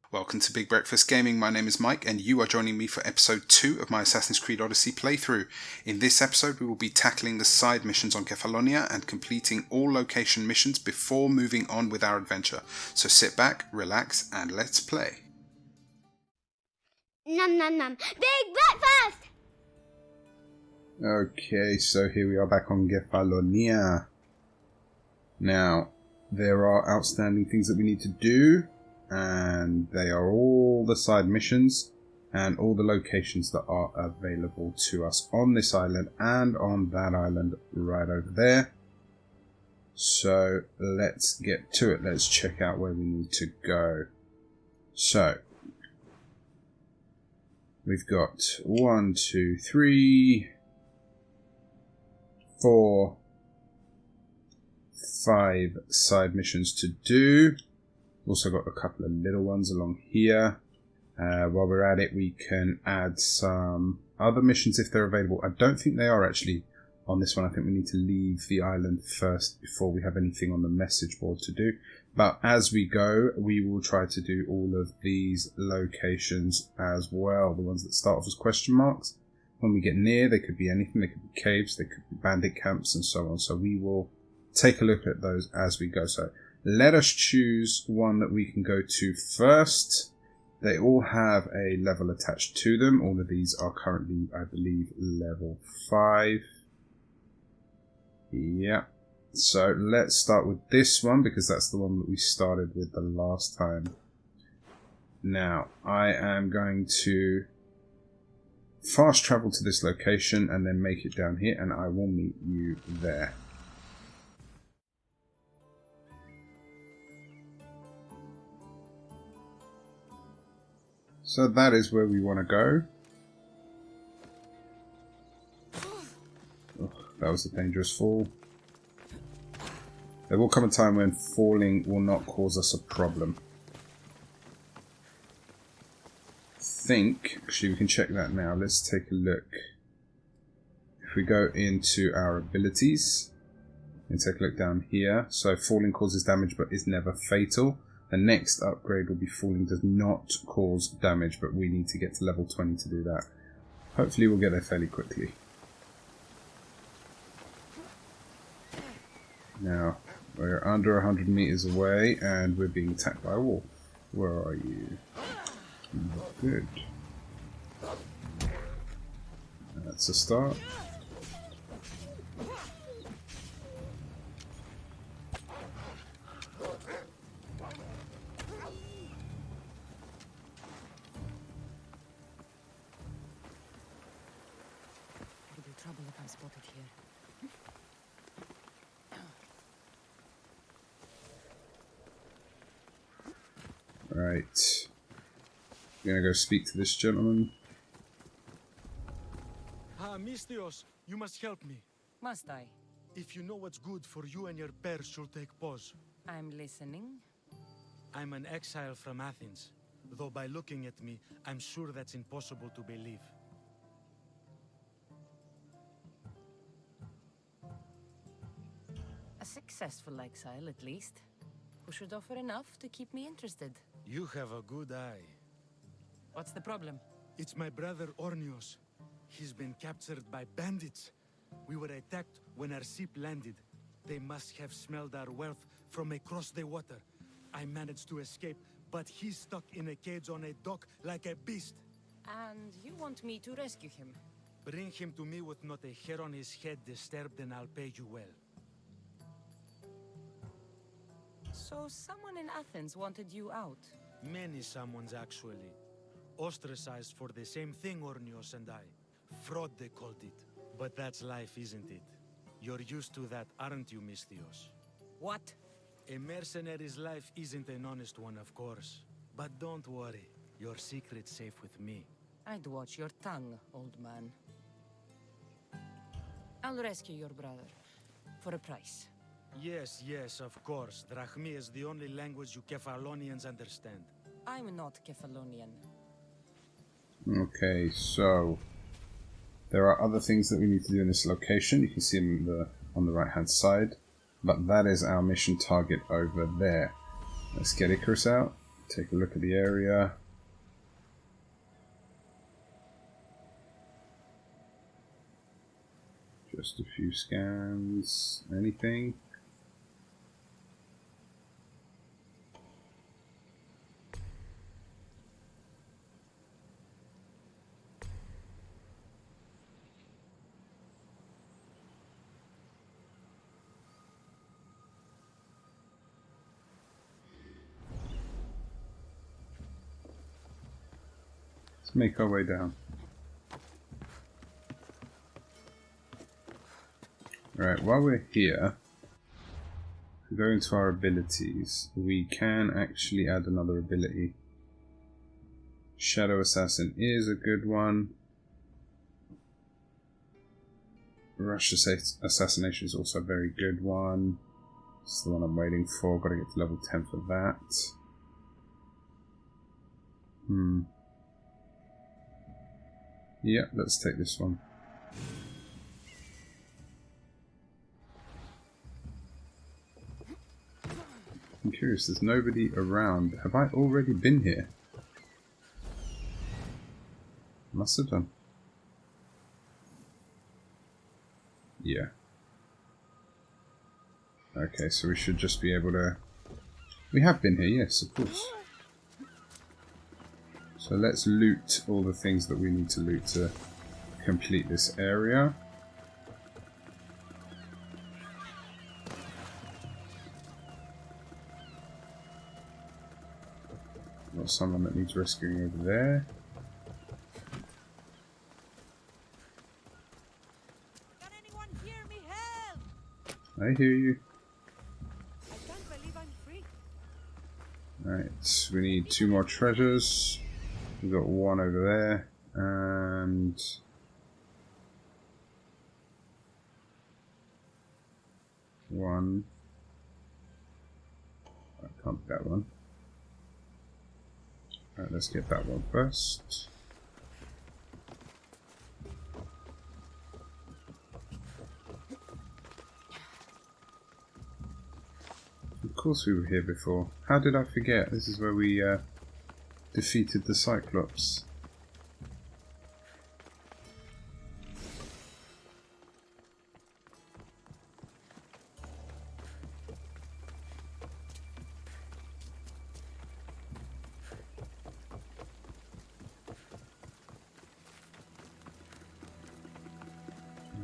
Welcome to Big Breakfast Gaming. My name is Mike and you are joining me for episode 2 of my Assassin's Creed Odyssey playthrough. In this episode we will be tackling the side missions on Kephallonia and completing all location missions before moving on with our adventure. So sit back, relax and let's play. Nom nom nom. Big breakfast! Okay, so here we are back on Kephallonia. Now, there are outstanding things that we need to do. And they are all the side missions and all the locations that are available to us on this island and on that island right over there. So let's get to it. Let's check out where we need to go. So we've got 1, 2, 3, 4, 5 side missions to do. Also got a couple of little ones along here. While we're at it, we can add some other missions if they're available. I don't think they are actually on this one. I think we need to leave the island first before we have anything on the message board to do. But as we go, we will try to do all of these locations as well. The ones that start off as question marks. When we get near, they could be anything. They could be caves, they could be bandit camps and so on. So we will take a look at those as we go. So let us choose one that we can go to first. They all have a level attached to them. All of these are currently, I believe, level 5. Yeah. So let's start with this one because that's the one that we started with the last time. Now, I am going to fast travel to this location and then make it down here and I will meet you there. So that is where we want to go. Oh, that was a dangerous fall. There will come a time when falling will not cause us a problem. Actually we can check that now. Let's take a look. If we go into our abilities and take a look down here. So falling causes damage but is never fatal. The next upgrade will be falling does not cause damage, but we need to get to level 20 to do that. Hopefully we'll get there fairly quickly. Now, we're under 100 meters away and we're being attacked by a wolf. Where are you? Not good. That's a start. Trouble if I'm spotted here. Right. I'm gonna go speak to this gentleman. Mistios, you must help me. Must I? If you know what's good for you and your bear should take pause. I'm listening. I'm an exile from Athens. Though by looking at me, I'm sure that's impossible to believe. A successful exile, at least. Who should offer enough to keep me interested. You have a good eye. What's the problem? It's my brother Ornios. He's been captured by bandits. We were attacked when our ship landed. They must have smelled our wealth from across the water. I managed to escape, but he's stuck in a cage on a dock like a beast. And you want me to rescue him? Bring him to me with not a hair on his head disturbed and I'll pay you well. So someone in Athens wanted you out? Many someones, actually. Ostracized for the same thing, Ornios and I. Fraud, they called it. But that's life, isn't it? You're used to that, aren't you, Mistios? What? A mercenary's life isn't an honest one, of course. But don't worry, your secret's safe with me. I'd watch your tongue, old man. I'll rescue your brother. For a price. Yes, yes, of course. Drachmi is the only language you Kephalonians understand. I'm not Kephalonian. Okay, so there are other things that we need to do in this location. You can see them on the right hand side, but that is our mission target over there. Let's get Icarus out. Take a look at the area. Just a few scans. Anything? Let's make our way down. Right, while we're here, if we go into our abilities, we can actually add another ability. Shadow Assassin is a good one. Rush Assassination is also a very good one. It's the one I'm waiting for. Got to get to level 10 for that. Yeah, let's take this one. I'm curious, there's nobody around. Have I already been here? Must have done. Yeah. Okay, so we should just be able to... We have been here, yes, of course. So let's loot all the things that we need to loot to complete this area. Got someone that needs rescuing over there. Can anyone hear me? Help! I hear you. I can't believe I'm free. Right, we need 2 more treasures. We've got 1 over there, and... one. I can't be that one. Alright, let's get that one first. Of course we were here before. How did I forget? This is where we defeated the Cyclops.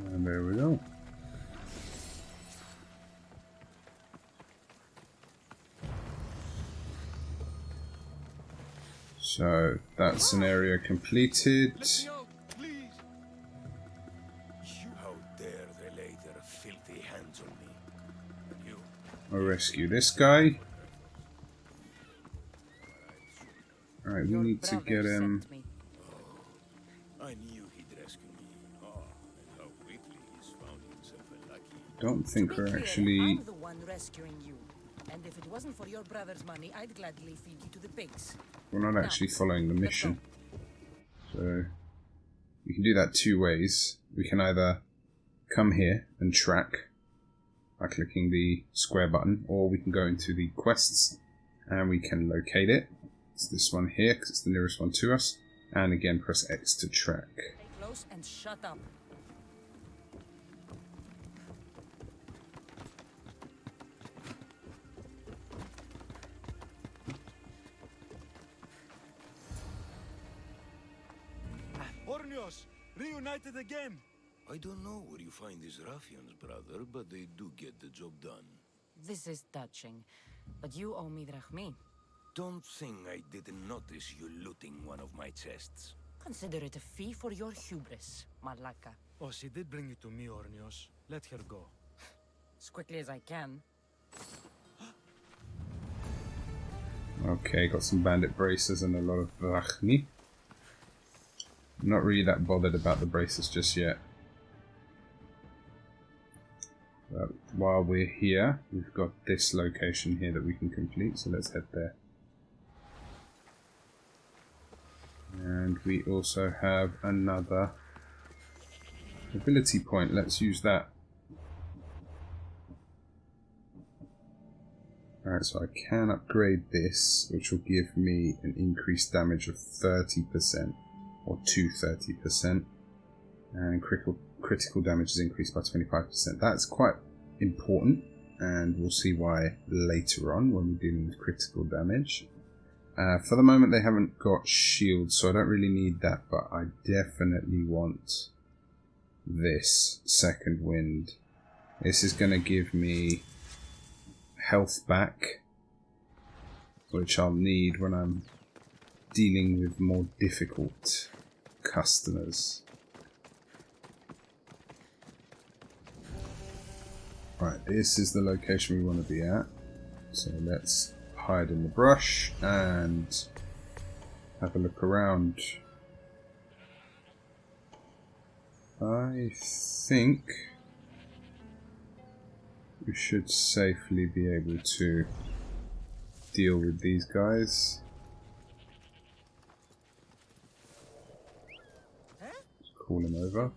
And there we go. So that's an area completed. How dare they lay their filthy hands on me? And you, I'll rescue this guy. Alright, we Your need to brother get him. sent me. I knew he'd rescue me. Oh, and how quickly he's found himself a lucky. Don't think To be we're clear, actually. I'm the one rescuing you. And if it wasn't for your brother's money, I'd gladly feed you to the pigs. We're not actually following the mission. So we can do that 2 ways. We can either come here and track by clicking the square button, or we can go into the quests and we can locate it. It's this one here because it's the nearest one to us. And again, press X to track. Stay close and shut up. Ornios, reunited again. I don't know where you find these ruffians, brother, but they do get the job done. This is touching, but you owe me drachmi. Don't think I didn't notice you looting one of my chests. Consider it a fee for your hubris, Malaka. Oh, she did bring it to me, Ornios. Let her go. As quickly as I can. Okay, got some bandit braces and a lot of drachmi. Not really that bothered about the braces just yet. But while we're here, we've got this location here that we can complete, so let's head there. And we also have another ability point. Let's use that. Alright, so I can upgrade this, which will give me an increased damage of 30%, or to 30%, and critical damage is increased by 25%. That's quite important, and we'll see why later on when we're dealing with critical damage. For the moment they haven't got shields, so I don't really need that, but I definitely want this second wind. This is going to give me health back, which I'll need when I'm dealing with more difficult customers. Right, this is the location we want to be at, so let's hide in the brush and have a look around. I think we should safely be able to deal with these guys. Let's call him over.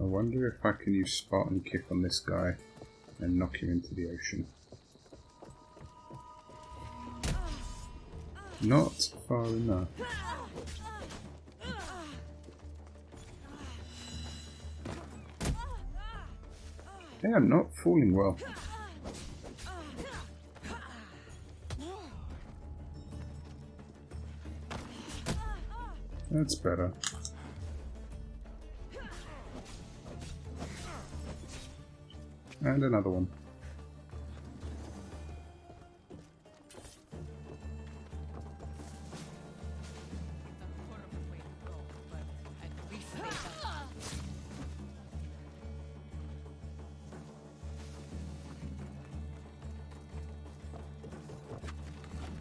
I wonder if I can use Spartan Kick on this guy and knock him into the ocean. Not far enough. They are not falling well. That's better. And another one.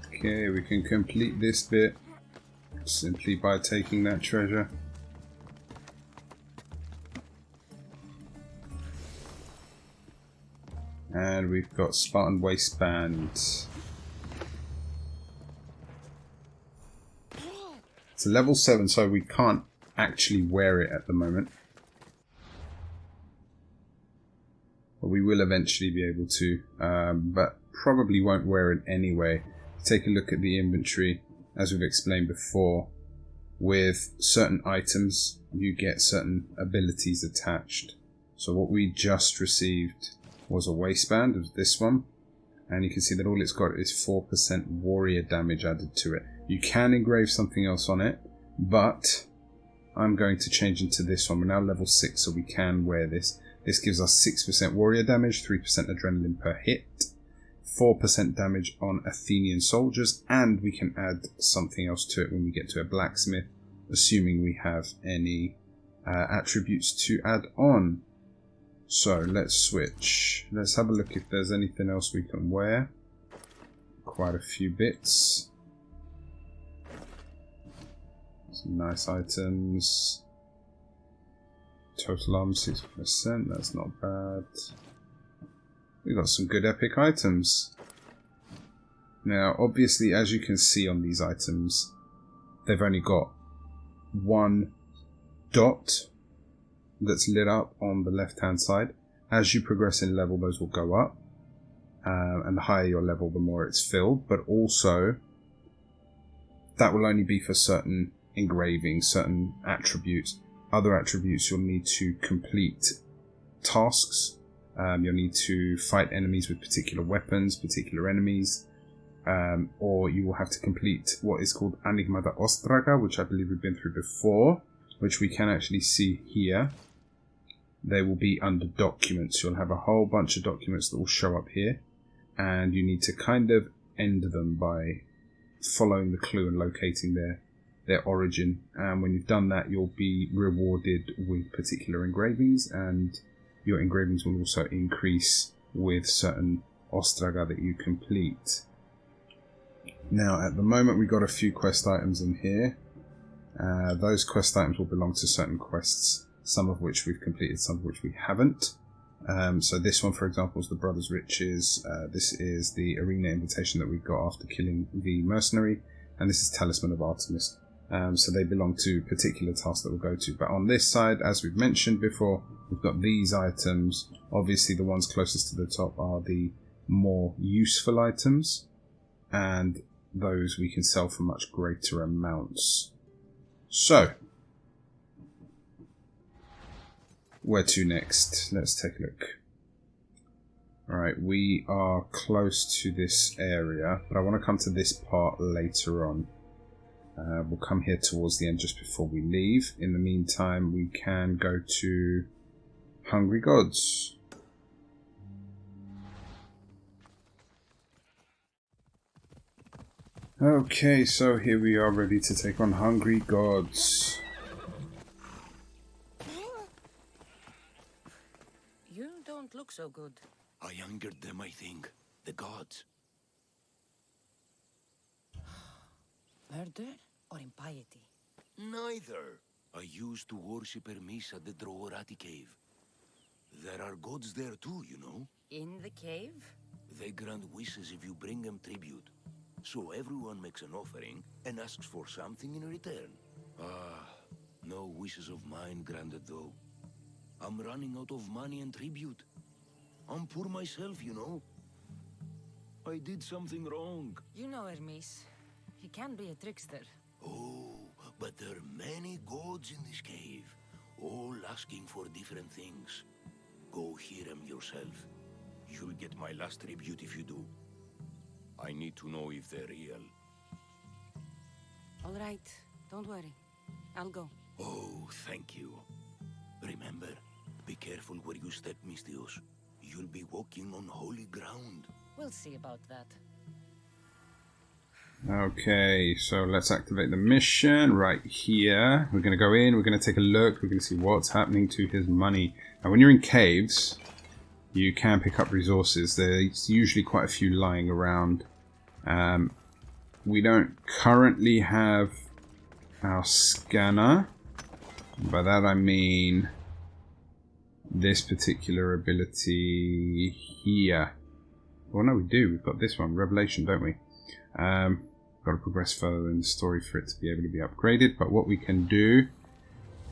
Okay, we can complete this bit simply by taking that treasure. And we've got Spartan Waistband. It's a level 7, so we can't actually wear it at the moment. But we will eventually be able to, but probably won't wear it anyway. Take a look at the inventory, as we've explained before. With certain items, you get certain abilities attached. So what we just received was a waistband of this one, and you can see that all it's got is 4% warrior damage added to it. You can engrave something else on it, but I'm going to change into this one. We're now level 6, so we can wear this. This gives us 6% warrior damage, 3% adrenaline per hit, 4% damage on Athenian soldiers, and we can add something else to it when we get to a blacksmith, assuming we have any attributes to add on. So let's switch. Let's have a look if there's anything else we can wear. Quite a few bits. Some nice items. Total arm 6%, that's not bad. We got some good epic items. Now obviously, as you can see on these items, they've only got one dot that's lit up on the left hand side. As you progress in level, those will go up, and the higher your level, the more it's filled. But also that will only be for certain engravings, certain attributes. Other attributes you'll need to complete tasks. You'll need to fight enemies with particular weapons, particular enemies, or you will have to complete what is called Enigma da Ostraga, which I believe we've been through before, which we can actually see here. They will be under documents. You'll have a whole bunch of documents that will show up here, and you need to kind of end them by following the clue and locating their origin. And when you've done that, you'll be rewarded with particular engravings, and your engravings will also increase with certain Ostraga that you complete. Now at the moment we've got a few quest items in here. Those quest items will belong to certain quests, some of which we've completed, some of which we haven't. So this one, for example, is the Brothers' Riches. This is the arena invitation that we got after killing the mercenary, and this is Talisman of Artemis. So they belong to particular tasks that we'll go to. But on this side, as we've mentioned before, we've got these items. Obviously, the ones closest to the top are the more useful items, and those we can sell for much greater amounts. So, where to next? Let's take a look. Alright, we are close to this area, but I want to come to this part later on. We'll come here towards the end just before we leave. In the meantime, we can go to Hungry Gods. Okay, so here we are ready to take on Hungry Gods. You don't look so good. I angered them, I think. The gods. Murder or impiety? Neither. I used to worship Hermes at the Droorati cave. There are gods there too, you know. In the cave? They grant wishes if you bring them tribute. So everyone makes an offering and asks for something in return. No wishes of mine granted though. I'm running out of money and tribute. I'm poor myself, you know. I did something wrong. You know Hermes. He can be a trickster. Oh, but there are many gods in this cave, all asking for different things. Go hear them yourself. You'll get my last tribute if you do. I need to know if they're real. All right, don't worry. I'll go. Oh, thank you. Remember, be careful where you step, Mistios. You'll be walking on holy ground. We'll see about that. Okay, so let's activate the mission right here. We're going to go in, we're going to take a look, we're going to see what's happening to his money. Now, when you're in caves, you can pick up resources. There's usually quite a few lying around. We don't currently have our scanner. By that I mean this particular ability here. Well, no, we do. We've got this one, Revelation, don't we? Got to progress further in the story for it to be able to be upgraded. But what we can do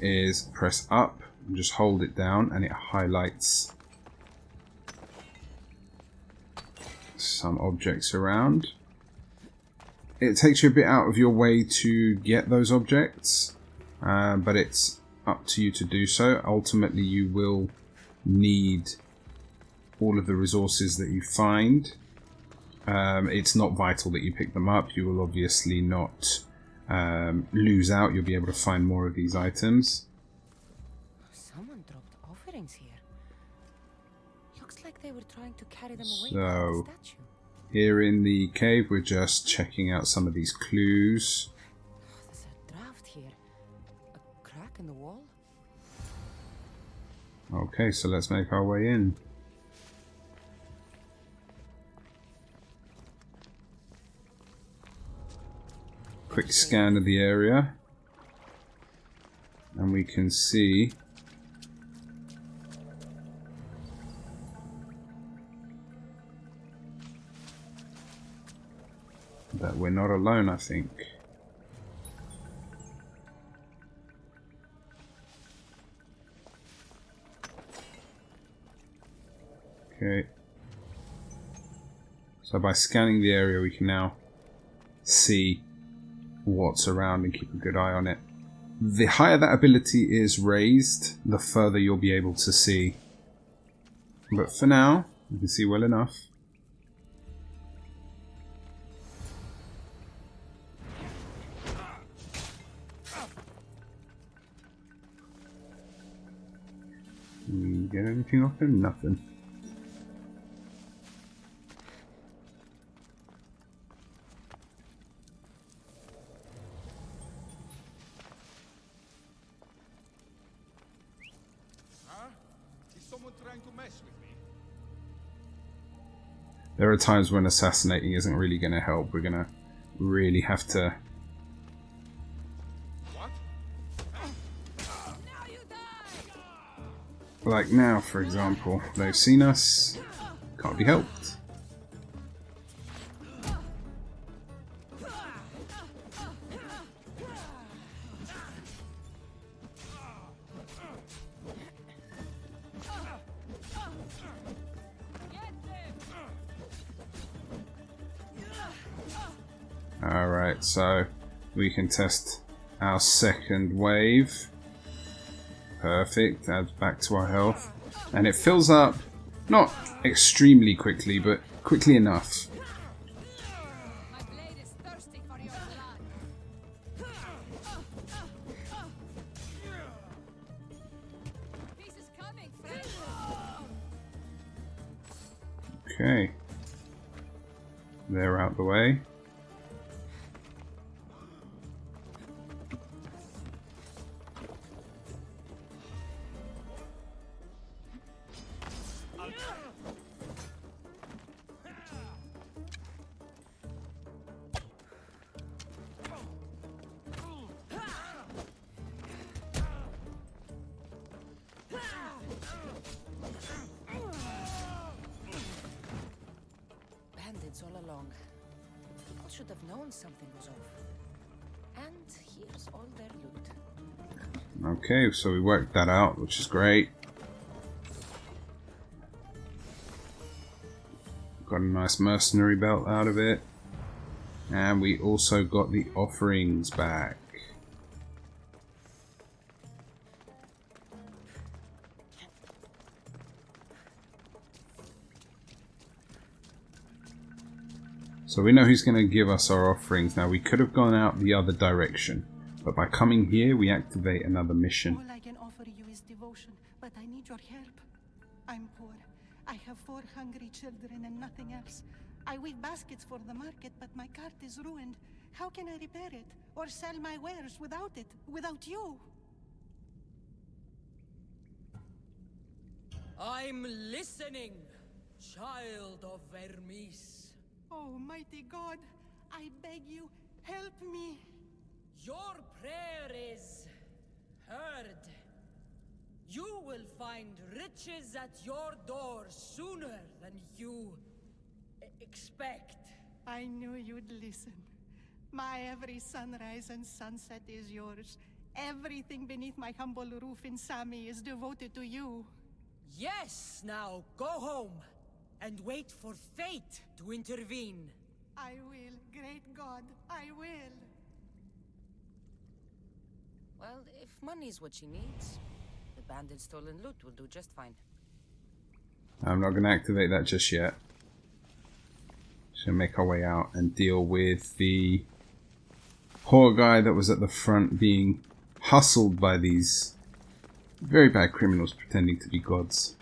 is press up and just hold it down, and it highlights some objects around. It takes you a bit out of your way to get those objects, but it's up to you to do so. Ultimately, you will need all of the resources that you find. It's not vital that you pick them up. You will obviously not lose out. You'll be able to find more of these items. Someone dropped offerings here. Looks like they were trying to carry them away So, behind the statue. Here in the cave, we're just checking out some of these clues. There's a draft here. A crack in the wall? Okay, so let's make our way in. Quick scan of the area, and we can see that we're not alone, I think. Okay. So by scanning the area, we can now see what's around and keep a good eye on it. The higher that ability is raised, the further you'll be able to see. But for now, you can see well enough. You get anything off him? Nothing. There are times when assassinating isn't really going to help. We're going to really have to What? Like now, for example, they've seen us, can't be helped. Alright, so we can test our second wave. Perfect, adds back to our health. And it fills up, not extremely quickly, but quickly enough. My blade is thirsty for your blood. Peace is coming, friend. Okay. They're out the way. Bandits all along. People should have known something was off. And here's all their loot. Okay, so we worked that out, which is great. Got a nice mercenary belt out of it. And we also got the offerings back. So we know who's going to give us our offerings. Now we could have gone out the other direction, but by coming here we activate another mission. All I can offer you is devotion, but I need your help. I'm poor. I have 4 hungry children and nothing else. I weave baskets for the market, but my cart is ruined. How can I repair it or sell my wares without it, without you? I'm listening, child of Hermes. Oh, mighty God, I beg you, help me. Your prayer is heard. You will find riches at your door sooner than you expect. I knew you'd listen. My every sunrise and sunset is yours. Everything beneath my humble roof in Sami is devoted to you. Yes, now go home and wait for fate to intervene. I will, great God, I will. Well, if money's what she needs, the bandit stolen loot will do just fine. I'm not going to activate that just yet. Just going to make our way out and deal with the poor guy that was at the front being hustled by these very bad criminals pretending to be gods.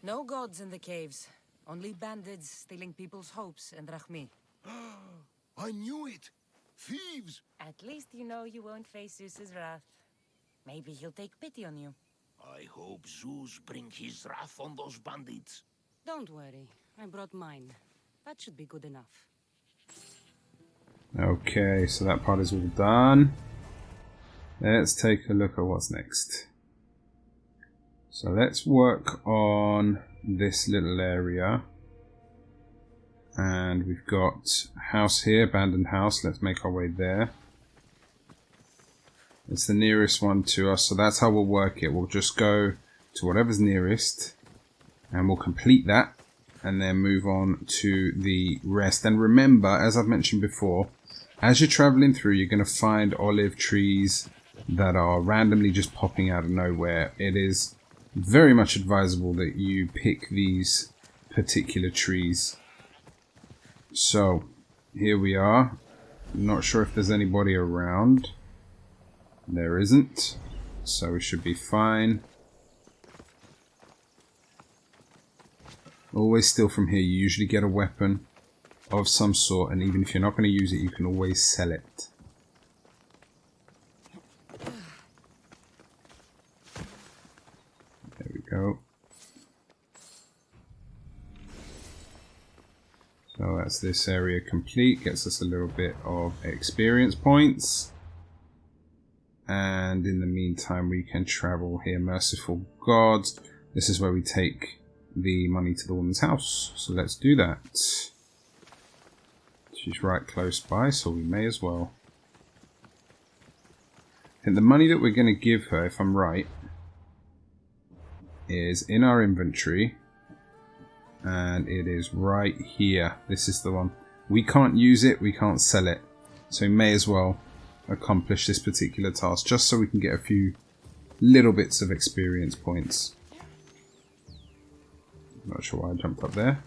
No gods in the caves. Only bandits stealing people's hopes and Rahmi. I knew it! Thieves! At least you know you won't face Zeus's wrath. Maybe he'll take pity on you. I hope Zeus bring his wrath on those bandits. Don't worry. I brought mine. That should be good enough. Okay, so that part is all done. Let's take a look at what's next. So let's work on this little area. And we've got house here, abandoned house. Let's make our way there. It's the nearest one to us, so that's how we'll work it. We'll just go to whatever's nearest and we'll complete that and then move on to the rest. And remember, as I've mentioned before, as you're traveling through, you're going to find olive trees that are randomly just popping out of nowhere. It is very much advisable that you pick these particular trees. So, here we are. Not sure if there's anybody around. There isn't. So we should be fine. Always steal from here. You usually get a weapon of some sort, and even if you're not going to use it, you can always sell it. go. So that's this area complete. Gets us a little bit of experience points. And in the meantime, we can travel here. Merciful God. This is where we take the money to the woman's house. So let's do that. She's right close by, so we may as well. And the money that we're going to give her, if I'm right, is in our inventory. And it is right here. This is the one. We can't use it, we can't sell it. So we may as well accomplish this particular task, just so we can get a few little bits of experience points. Not sure why I jumped up there.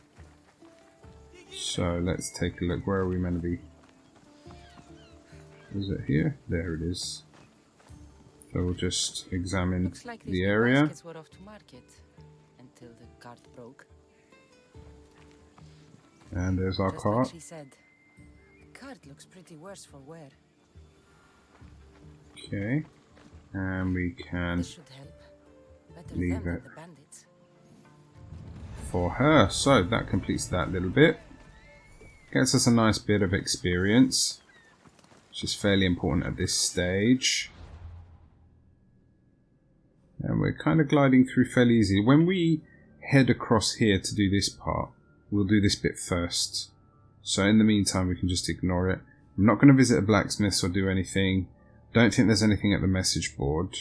So let's take a look. Where are we meant to be? Is it here? There it is. So we'll just examine Looks like the these area. baskets were off to market until the cart broke. And there's our Just cart. like she said. The cart looks pretty worse for wear. Okay. And we can This should help. Better leave them than it the bandits. for her. So that completes that little bit. Gets us a nice bit of experience, which is fairly important at this stage. And we're kind of gliding through fairly easy. When we head across here to do this part, we'll do this bit first. So in the meantime, we can just ignore it. I'm not going to visit a blacksmith or do anything. Don't think there's anything at the message board.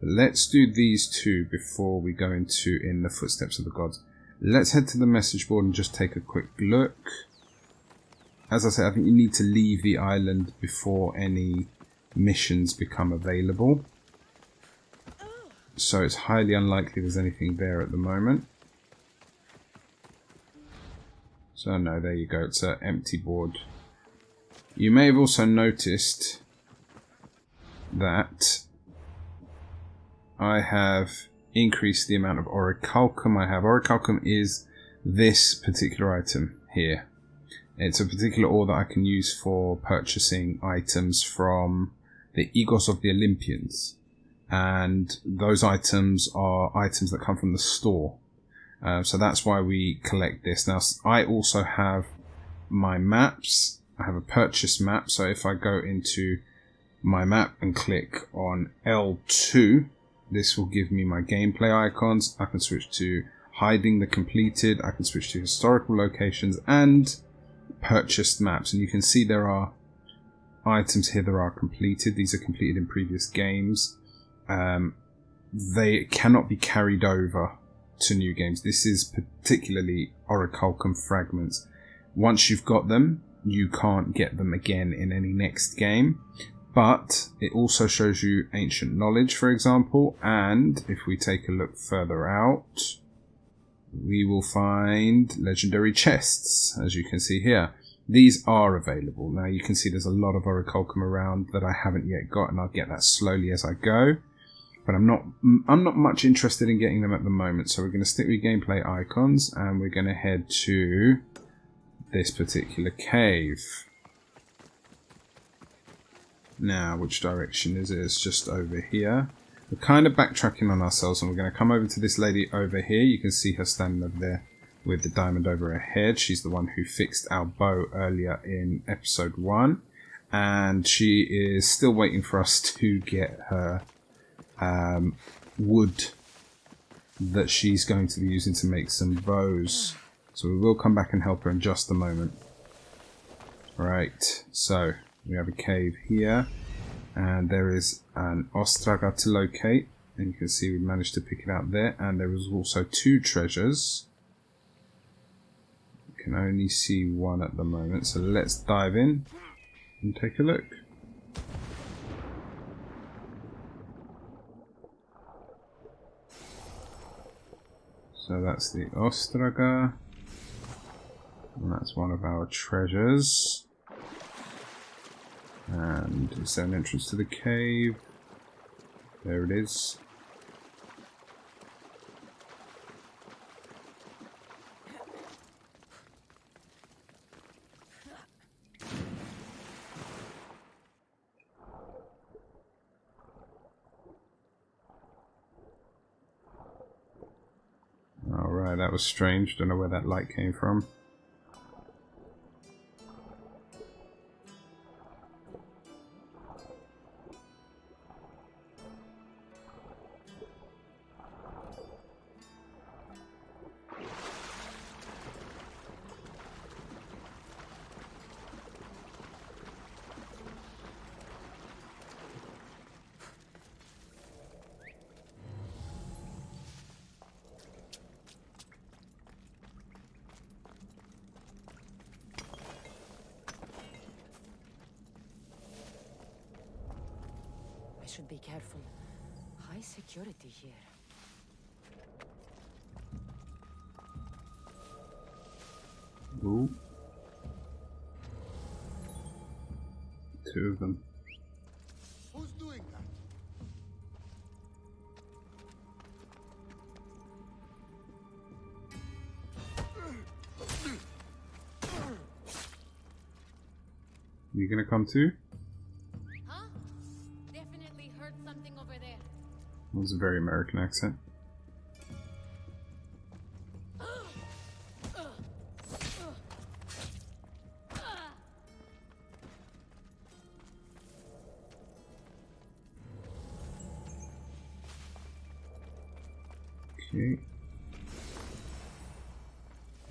But let's do these two before we go into In the Footsteps of the Gods. Let's head to the message board and just take a quick look. As I said, I think you need to leave the island before any missions become available. So it's highly unlikely there's anything there at the moment. So no, there you go, it's an empty board. You may have also noticed that I have increased the amount of orichalcum I have. Orichalcum is this particular item here. It's a particular ore that I can use for purchasing items from the Egos of the Olympians. And those items are items that come from the store. So that's why we collect this. Now, I also have my maps. I have a purchase map. So if I go into my map and click on L2, this will give me my gameplay icons. I can switch to hiding the completed. I can switch to historical locations and purchased maps. And you can see there are items here that are completed. These are completed in previous games. They cannot be carried over to new games. This is particularly orichalcum fragments. Once you've got them, you can't get them again in any next game. But it also shows you ancient knowledge, for example. And if we take a look further out, we will find legendary chests, as you can see here. These are available. Now you can see there's a lot of orichalcum around that I haven't yet got, and I'll get that slowly as I go. But I'm not much interested in getting them at the moment. So we're going to stick with gameplay icons, and we're going to head to this particular cave. Now, which direction is it? It's just over here. We're kind of backtracking on ourselves, and we're going to come over to this lady over here. You can see her standing over there with the diamond over her head. She's the one who fixed our bow earlier in episode 1. And she is still waiting for us to get her wood that she's going to be using to make some bows. So we will come back and help her in just a moment. Right, so we have a cave here, and there is an ostraga to locate, and you can see we managed to pick it out there. And there is also 2 treasures. You can only see 1 at the moment, so let's dive in and take a look. So that's the ostraga, and that's one of our treasures. And is there an entrance to the cave? There it is. that was strange. Don't know where that light came from. I should be careful. High security here. Ooh. 2 of them. Who's doing that? You gonna come too? Huh? Definitely heard something over there. That was a very American accent. Okay.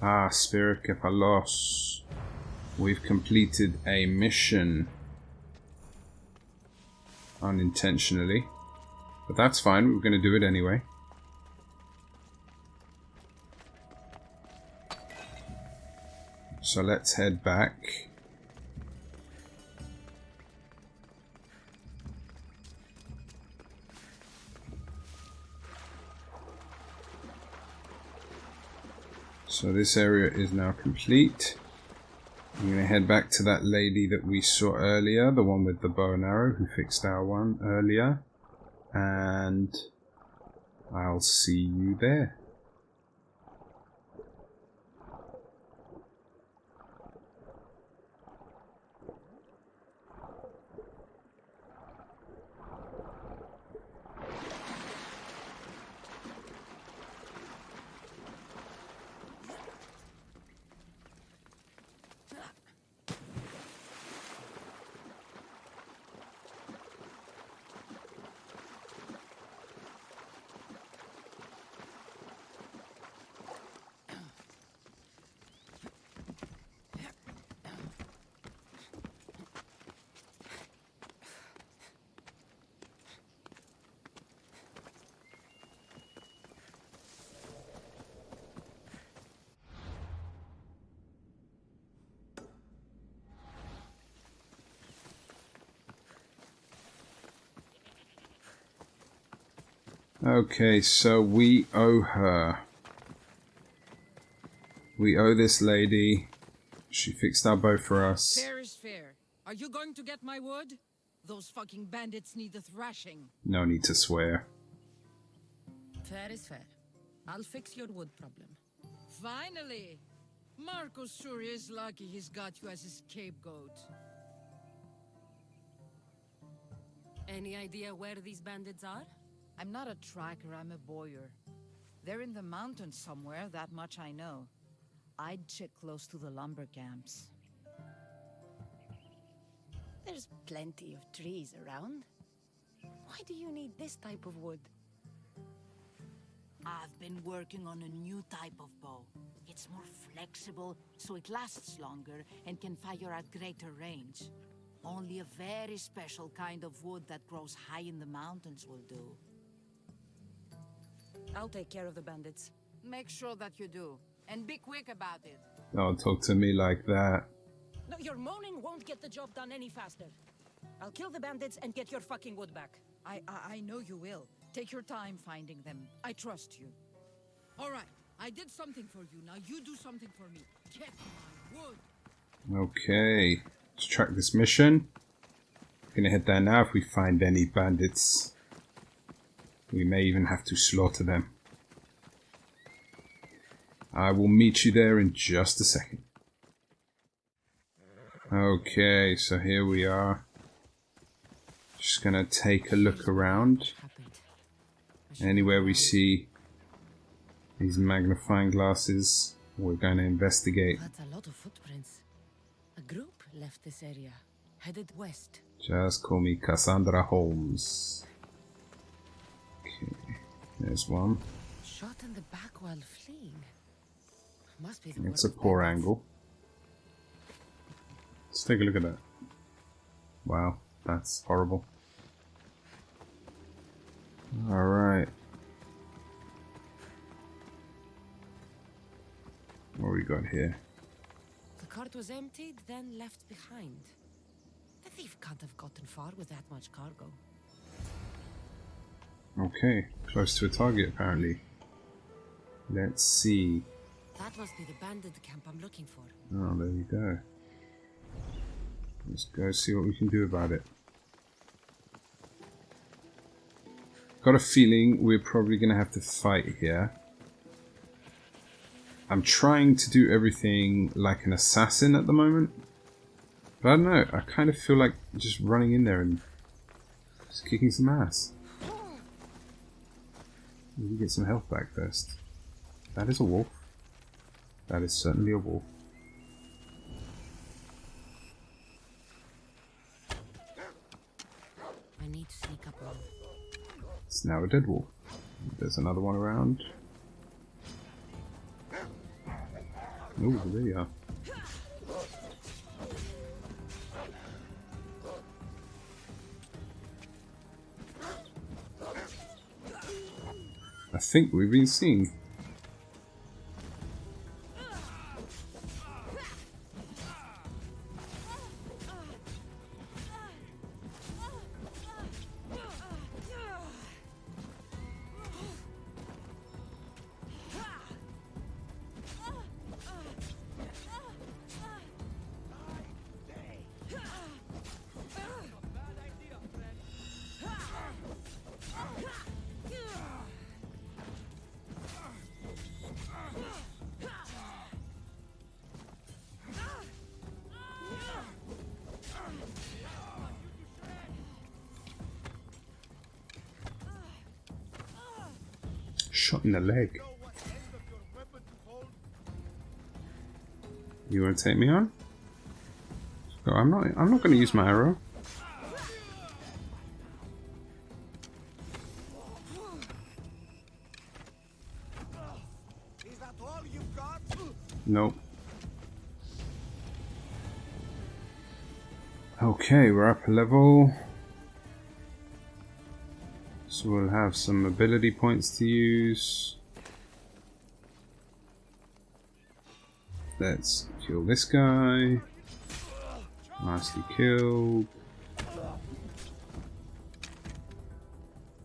Ah, Spirit Kephallos. We've completed a mission. Unintentionally. But that's fine, we were going to do it anyway. So let's head back. So this area is now complete. I'm going to head back to that lady that we saw earlier, the one with the bow and arrow who fixed our one earlier. And I'll see you there. Okay, so we owe her. We owe this lady. She fixed our bow for us. Fair is fair. Are you going to get my wood? Those fucking bandits need a thrashing. No need to swear. Fair is fair. I'll fix your wood problem. Finally! Marcos sure is lucky he's got you as his scapegoat. Any idea where these bandits are? I'm not a tracker, I'm a boyer. They're in the mountains somewhere, that much I know. I'd check close to the lumber camps. There's plenty of trees around. Why do you need this type of wood? I've been working on a new type of bow. It's more flexible, so it lasts longer and can fire at greater range. Only a very special kind of wood that grows high in the mountains will do. I'll take care of the bandits. Make sure that you do, and be quick about it. Don't talk to me like that. No, your moaning won't get the job done any faster. I'll kill the bandits and get your fucking wood back. I know you will. Take your time finding them. I trust you. All right, I did something for you. Now you do something for me. Get my wood. Okay, let's track this mission. Gonna head there now. If we find any bandits, we may even have to slaughter them. I will meet you there in just a second. Okay, so here we are. Just gonna take a look around. Anywhere we see these magnifying glasses. We're going to investigate. That's a lot of footprints. A group left this area, headed west. Just call me Cassandra Holmes. Okay, there's one. Shot in the back while fleeing. Must be the It's work a of poor bandits. angle. Let's take a look at that. Wow, that's horrible. Alright. What we got here? The cart was emptied, then left behind. The thief can't have gotten far with that much cargo. Okay, close to a target apparently. Let's see. That must be the bandit camp I'm looking for. Oh, there we go. Let's go see what we can do about it. Got a feeling we're probably going to have to fight here. I'm trying to do everything like an assassin at the moment. But I don't know, I kind of feel like just running in there and just kicking some ass. Maybe get some health back first. That is a wolf. That is certainly a wolf. I need to sneak up on him. It's now a dead wolf. There's another one around. Oh, there you are. I think we've been seen. Shot in the leg. You want to take me on? Oh, I'm not going to use my arrow. Is that all you've got? Nope. Okay, we're up a level. So we'll have some ability points to use. Let's kill this guy. Nicely killed.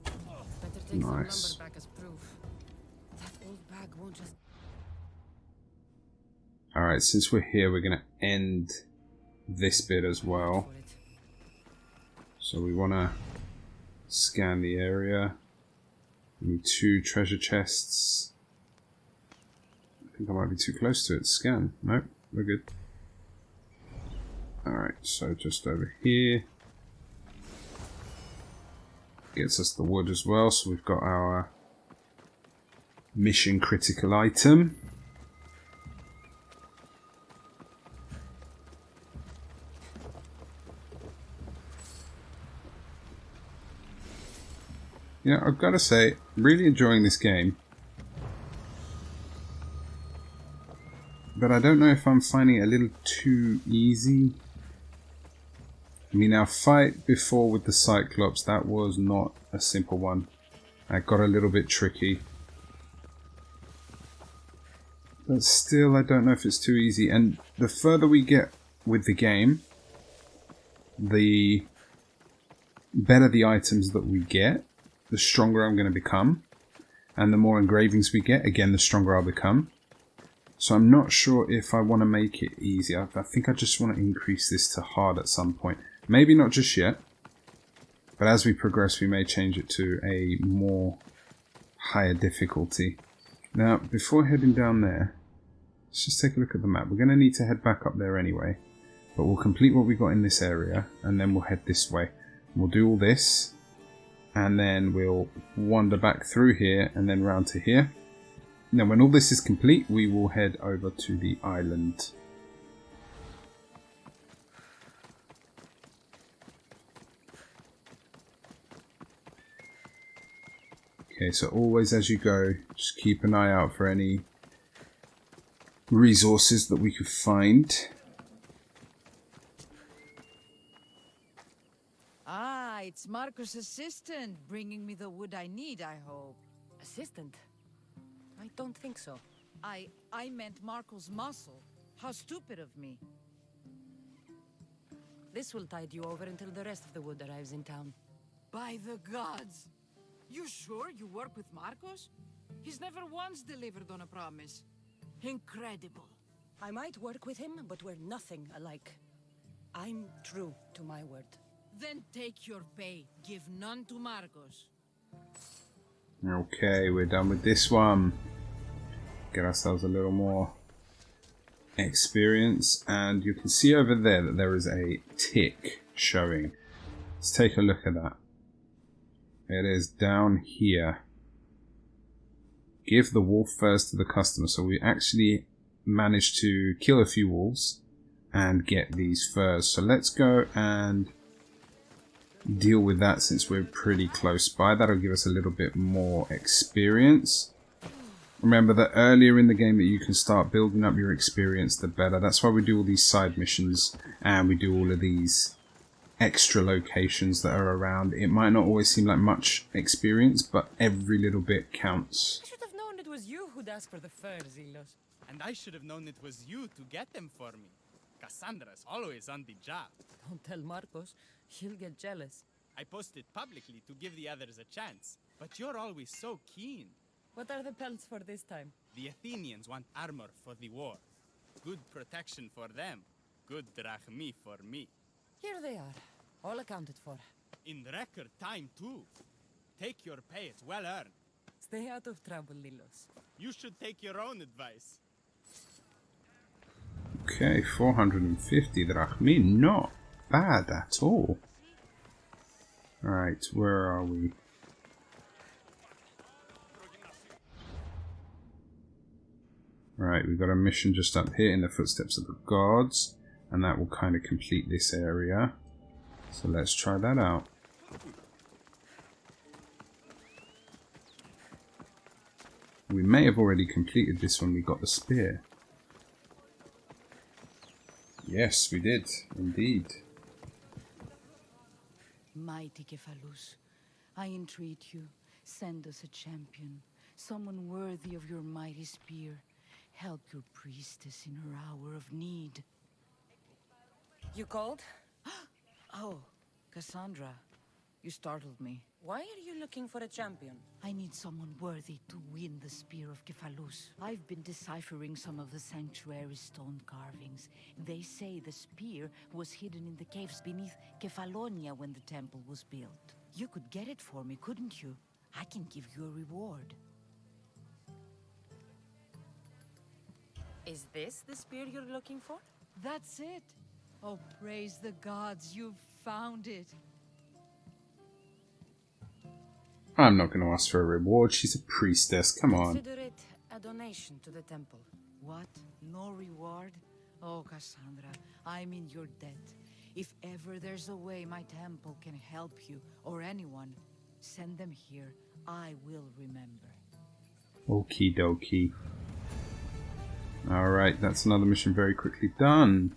Better take Nice. some lumber back as proof. That old bag won't just... Alright, since we're here, we're going to end this bit as well. for it. So we want to scan the area. We need 2 treasure chests. I think I might be too close to it to scan. Nope, we're good. Alright, so just over here. Gets us the wood as well, so we've got our mission critical item. Yeah, I've got to say, really enjoying this game. But I don't know if I'm finding it a little too easy. I mean, our fight before with the Cyclops, that was not a simple one. That got a little bit tricky. But still, I don't know if it's too easy. And the further we get with the game, the better the items that we get, the stronger I'm going to become. And the more engravings we get, again, the stronger I'll become. So I'm not sure if I want to make it easy. I think I just want to increase this to hard at some point. Maybe not just yet. But as we progress, we may change it to a more higher difficulty. Now, before heading down there, let's just take a look at the map. We're going to need to head back up there anyway. But we'll complete what we got in this area, and then we'll head this way. We'll do all this, and then we'll wander back through here, and then round to here. Now, when all this is complete, we will head over to the island. Okay, so always as you go, just keep an eye out for any resources that we could find. Ah, it's Marco's assistant bringing me the wood I need, I hope. Assistant? I don't think so. I meant Marco's muscle. How stupid of me. This will tide you over until the rest of the wood arrives in town. By the gods! You sure you work with Marcos? He's never once delivered on a promise. Incredible. I might work with him, but we're nothing alike. I'm true to my word. Then take your pay. Give none to Marcos. Okay, we're done with this one. Get ourselves a little more experience, and you can see over there that there is a tick showing. Let's take a look at that. It is down here. Give the wolf furs to the customer. So we actually managed to kill a few wolves and get these furs. So let's go and deal with that since we're pretty close by. That'll give us a little bit more experience. Remember that earlier in the game that you can start building up your experience, the better. That's why we do all these side missions and we do all of these extra locations that are around. It might not always seem like much experience, but every little bit counts. I should have known it was you who'd ask for the furs, Ilos. And I should have known it was you to get them for me. Cassandra's always on the job. Don't tell Marcos. He'll get jealous. I posted publicly to give the others a chance, but you're always so keen. What are the pelts for this time? The Athenians want armor for the war. Good protection for them. Good drachmi for me. Here they are, all accounted for. In record time, too. Take your pay, it's well earned. Stay out of trouble, Lilos. You should take your own advice. Okay, 450 drachmi, not bad at all. Right, where are we? Right, we've got a mission just up here in the footsteps of the gods, and that will kind of complete this area. So let's try that out. We may have already completed this when we got the spear. Yes, we did, indeed. Mighty Kephallos, I entreat you, send us a champion, someone worthy of your mighty spear. Help your priestess in her hour of need. You called? Oh, Cassandra, you startled me. Why are you looking for a champion? I need someone worthy to win the spear of Kephallos. I've been deciphering some of the sanctuary's stone carvings. They say the spear was hidden in the caves beneath Kephallonia when the temple was built. You could get it for me, couldn't you? I can give you a reward. Is this the spear you're looking for? That's it. Oh, praise the gods, you've found it. I'm not going to ask for a reward. She's a priestess. Come on. Consider it a donation to the temple. What? No reward? Oh, Cassandra, I'm in your debt. If ever there's a way my temple can help you, or anyone, send them here. I will remember. Okie dokie. Alright, that's another mission very quickly done.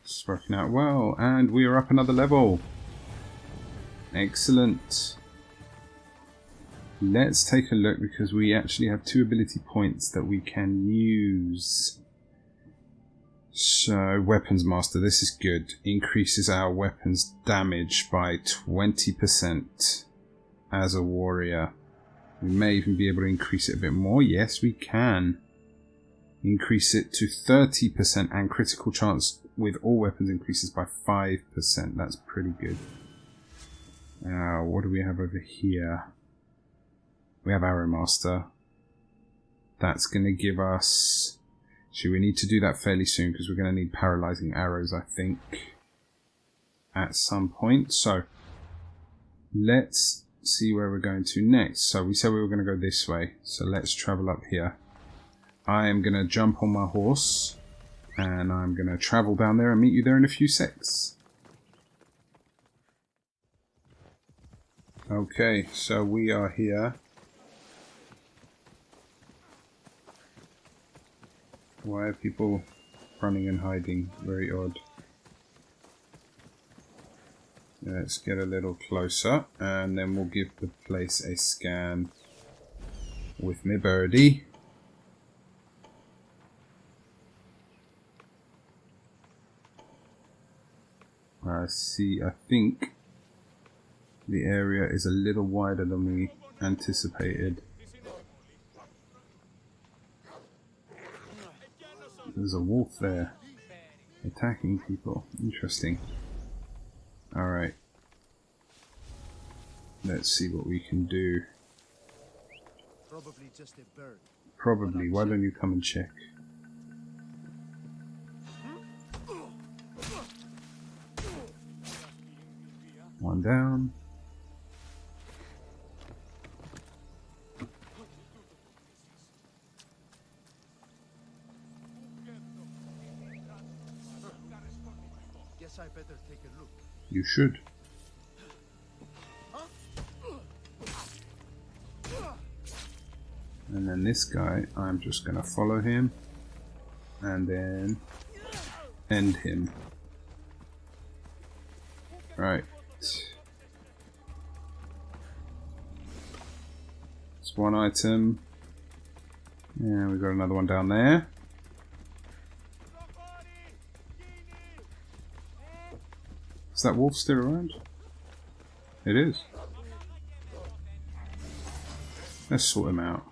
It's working out well, and we are up another level. Excellent. Let's take a look because we actually have 2 ability points that we can use. So, Weapons Master, this is good. Increases our weapons damage by 20% as a warrior. We may even be able to increase it a bit more. Yes, we can. Increase it to 30% and critical chance with all weapons increases by 5%. That's pretty good. What do we have over here? We have Arrow Master. That's going to give us... Actually, we need to do that fairly soon because we're going to need paralyzing arrows, I think, at some point. So, let's see where we're going to next. So we said we were going to go this way. So let's travel up here. I am going to jump on my horse. And I'm going to travel down there and meet you there in a few secs. Okay, so we are here. Why are people running and hiding? Very odd. Let's get a little closer and then we'll give the place a scan with my birdie. I think the area is a little wider than we anticipated. There's a wolf there attacking people. Interesting. Alright. Let's see what we can do. Probably just a bird. Probably. Why don't you come and check? One down. Guess I better take a look. You should. And then this guy, I'm just going to follow him and then end him. Right. It's one item. Yeah, we've got another one down there. Is that wolf still around? It is. Let's sort him out.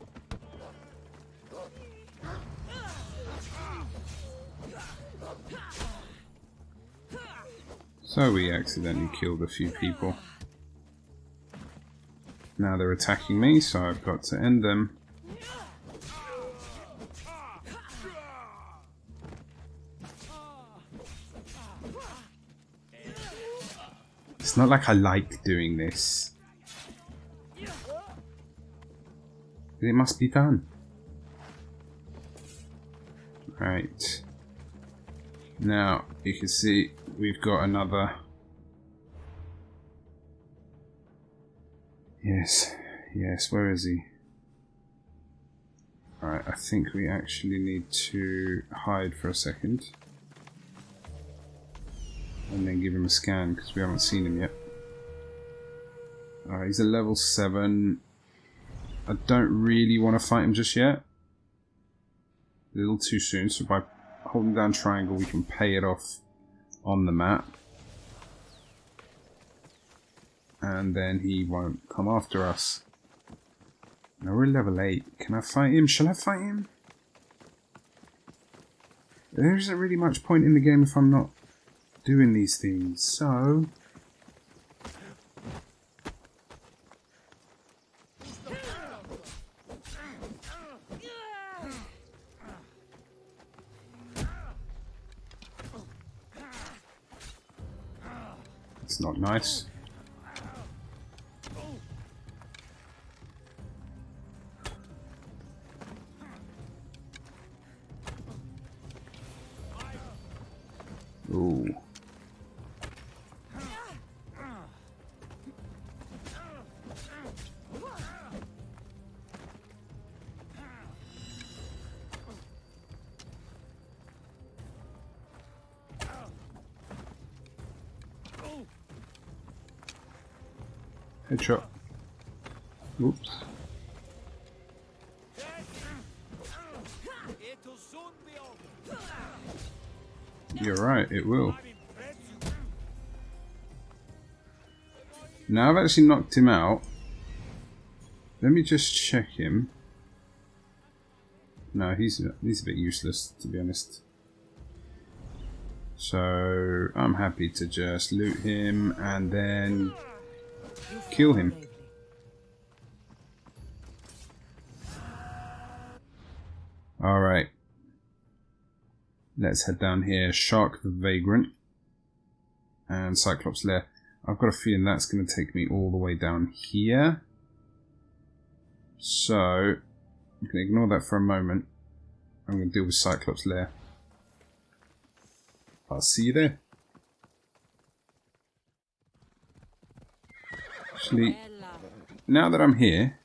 So we accidentally killed a few people. Now they're attacking me, so I've got to end them. It's not like I like doing this. But it must be done. Right. Now, you can see we've got another... Yes, where is he? Alright, I think we actually need to hide for a second. And then give him a scan, because we haven't seen him yet. Alright, he's a level 7. I don't really want to fight him just yet. A little too soon, so by holding down triangle we can pay it off on the map. And then he won't come after us. Now we're level 8. Can I fight him? Shall I fight him? There isn't really much point in the game if I'm not doing these things, so... It's not nice. Ooh. Headshot. Oops. You're right, it will. Now I've actually knocked him out. Let me just check him. No, he's a bit useless, to be honest. So I'm happy to just loot him and then kill him. Alright. Let's head down here. Shark the Vagrant. And Cyclops Lair. I've got a feeling that's going to take me all the way down here. So, I'm going to ignore that for a moment. I'm going to deal with Cyclops' lair. I'll see you there. Actually, now that I'm here,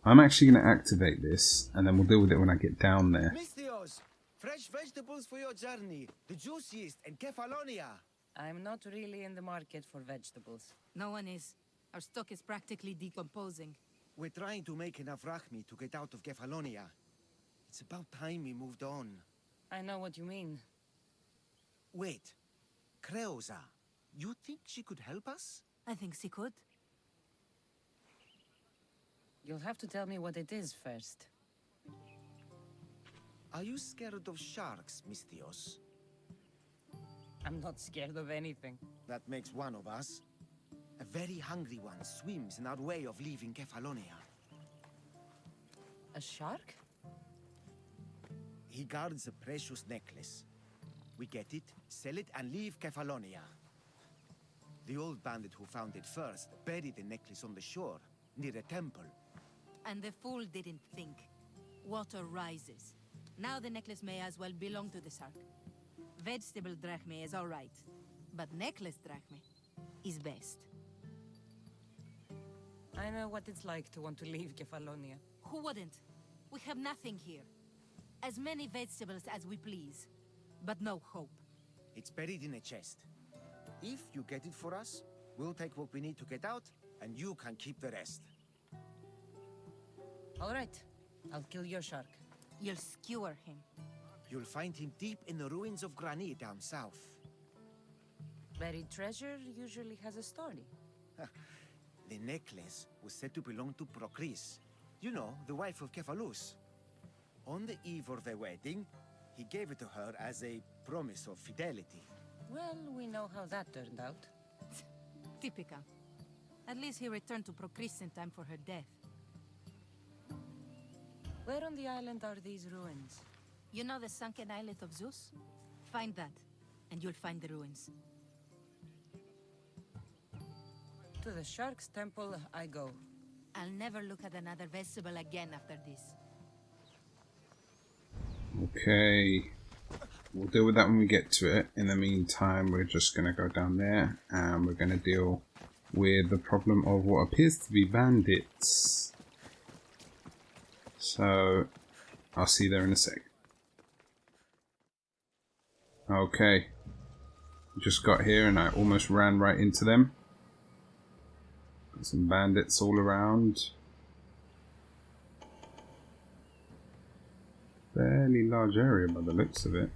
I'm actually going to activate this, and then we'll deal with it when I get down there. Mistios, fresh vegetables for your journey. The juiciest in Kephallonia. I'm not really in the market for vegetables. No one is. Our stock is practically decomposing. We're trying to make enough rachmi to get out of Kephallonia. It's about time we moved on. I know what you mean. Wait, Creosa, you think she could help us? I think she could. You'll have to tell me what it is first. Are you scared of sharks, Mistios? I'm not scared of anything. That makes one of us. A very hungry one swims in our way of leaving Kephallonia. A shark? He guards a precious necklace. We get it, sell it, and leave Kephallonia. The old bandit who found it first buried the necklace on the shore, near a temple. And the fool didn't think. Water rises. Now the necklace may as well belong to the shark. Vegetable drachme is all right, but necklace drachme is best. I know what it's like to want to leave Kephallonia. Who wouldn't? We have nothing here. As many vegetables as we please, but no hope. It's buried in a chest. If you get it for us, we'll take what we need to get out, and you can keep the rest. All right, I'll kill your shark. You'll skewer him. You'll find him deep in the ruins of Granit down south. Buried treasure usually has a story. The necklace was said to belong to Procris. You know, the wife of Kephalus. On the eve of their wedding, he gave it to her as a promise of fidelity. Well, we know how that turned out. Typical. At least he returned to Procris in time for her death. Where on the island are these ruins? You know the sunken islet of Zeus? Find that, and you'll find the ruins. To the Shark's Temple I go. I'll never look at another vegetable again after this. Okay. We'll deal with that when we get to it. In the meantime, we're just going to go down there, and we're going to deal with the problem of what appears to be bandits. So, I'll see you there in a sec. Okay. Just got here and I almost ran right into them. Got some bandits all around. Fairly large area by the looks of it.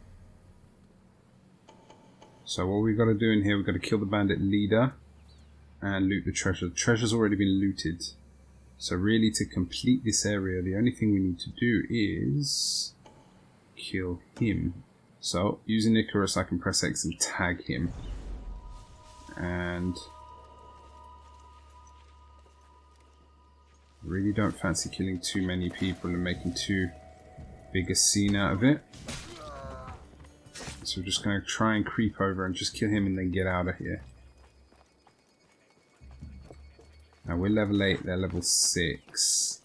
So what we've got to do in here, we've got to kill the bandit leader and loot the treasure. The treasure's already been looted. So really, to complete this area, the only thing we need to do is kill him. So, using Icarus, I can press X and tag him. And really don't fancy killing too many people and making too big a scene out of it. So we're just going to try and creep over and just kill him and then get out of here. Now we're level 8, they're level 6.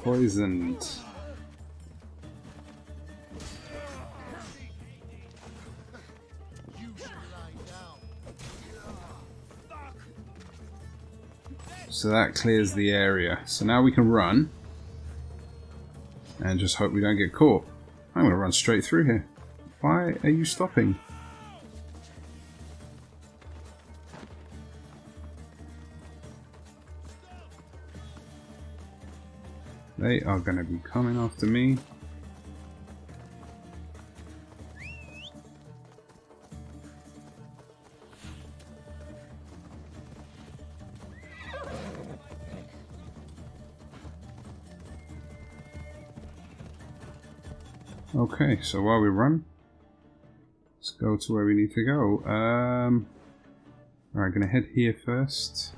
Poisoned. So that clears the area. So now we can run and just hope we don't get caught. I'm going to run straight through here. Why are you stopping? They are going to be coming after me. Okay, so while we run, let's go to where we need to go. Alright, gonna head here first.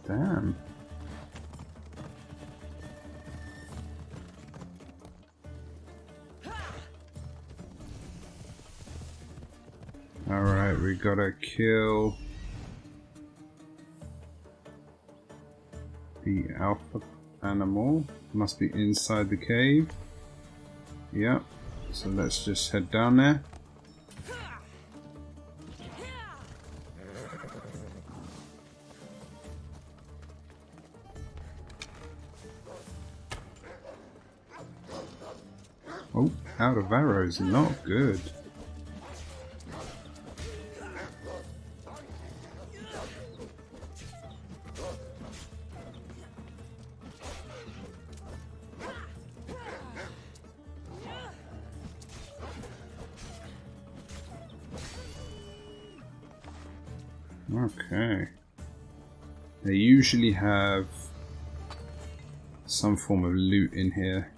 Damn. Alright, we gotta kill the alpha animal. Must be inside the cave. Yep. So let's just head down there. Oh, out of arrows, not good. Okay. They usually have some form of loot in here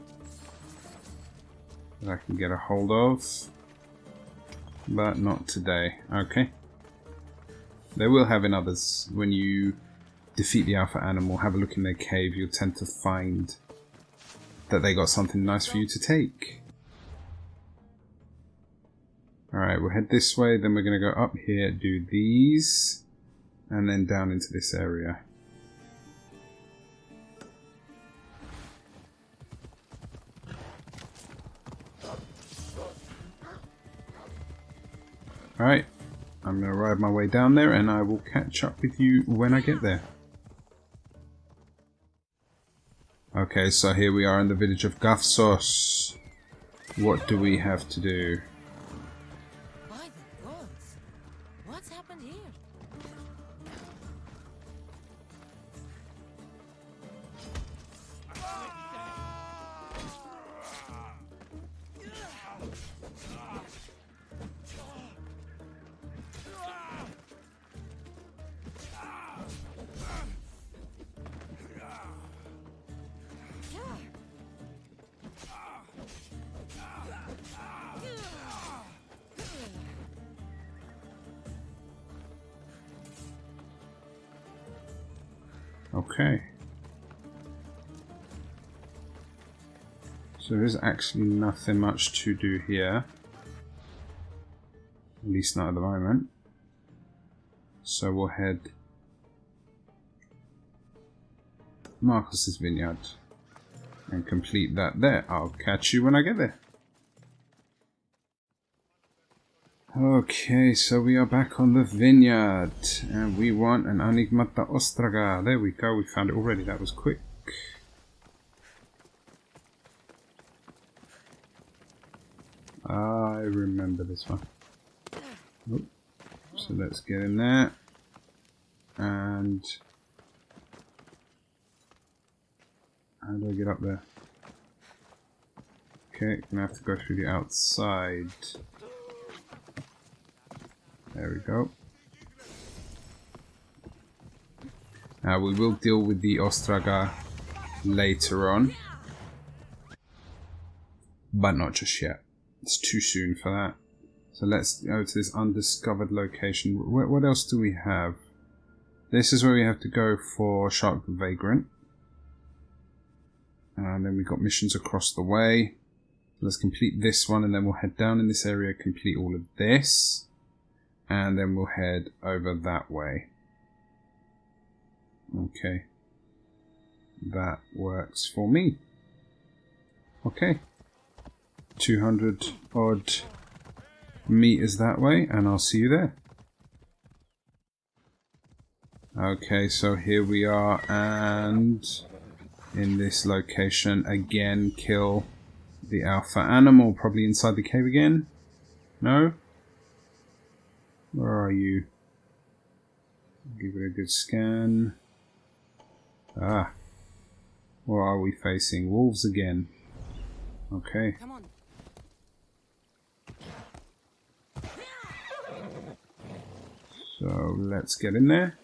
that I can get a hold of, but not today. Okay. They will have in others. When you defeat the alpha animal, have a look in their cave, you'll tend to find that they got something nice for you to take. Alright, we'll head this way, then we're going to go up here, do these, and then down into this area. Alright, I'm going to ride my way down there and I will catch up with you when I get there. Okay, so here we are in the village of Gafsos. What do we have to do? By the gods, what's happened here? Okay. So there's actually nothing much to do here. At least not at the moment. So we'll head Marcus's vineyard and complete that there. I'll catch you when I get there. Okay, so we are back on the vineyard and we want an Enigmata Ostraga. There we go, we found it already. That was quick. I remember this one. Oh, so let's get in there. And how do I get up there? Okay, gonna have to go through the outside. There we go. Now we will deal with the Ostraga later on, but not just yet. It's too soon for that. So let's go to this undiscovered location. What else do we have? This is where we have to go for Shark the Vagrant. And then we've got missions across the way. Let's complete this one and then we'll head down in this area, complete all of this. And then we'll head over that way. Okay. That works for me. Okay. 200 odd meters that way, and I'll see you there. Okay, so here we are, and in this location again, kill the alpha animal. Probably inside the cave again? No? Where are you? Give it a good scan. Ah. What are we facing? Wolves again. Okay. Come on. So let's get in there.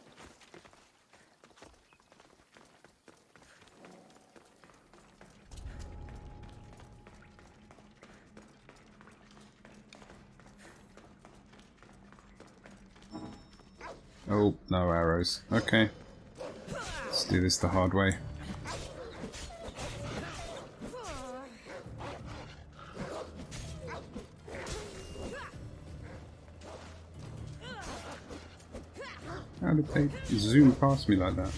Oh, no arrows. Okay. Let's do this the hard way. How did they zoom past me like that?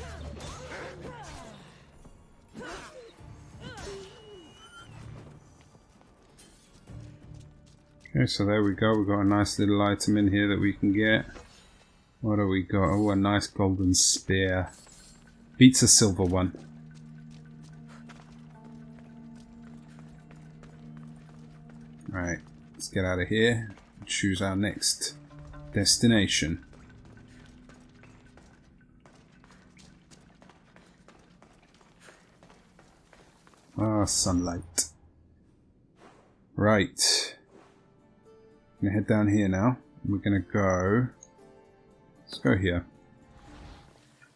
Okay, so there we go. We've got a nice little item in here that we can get. What do we got? Oh, a nice golden spear. Beats a silver one. Alright, let's get out of here and choose our next destination. Ah, sunlight. Right. I'm going to head down here now. We're going to go... Let's go here.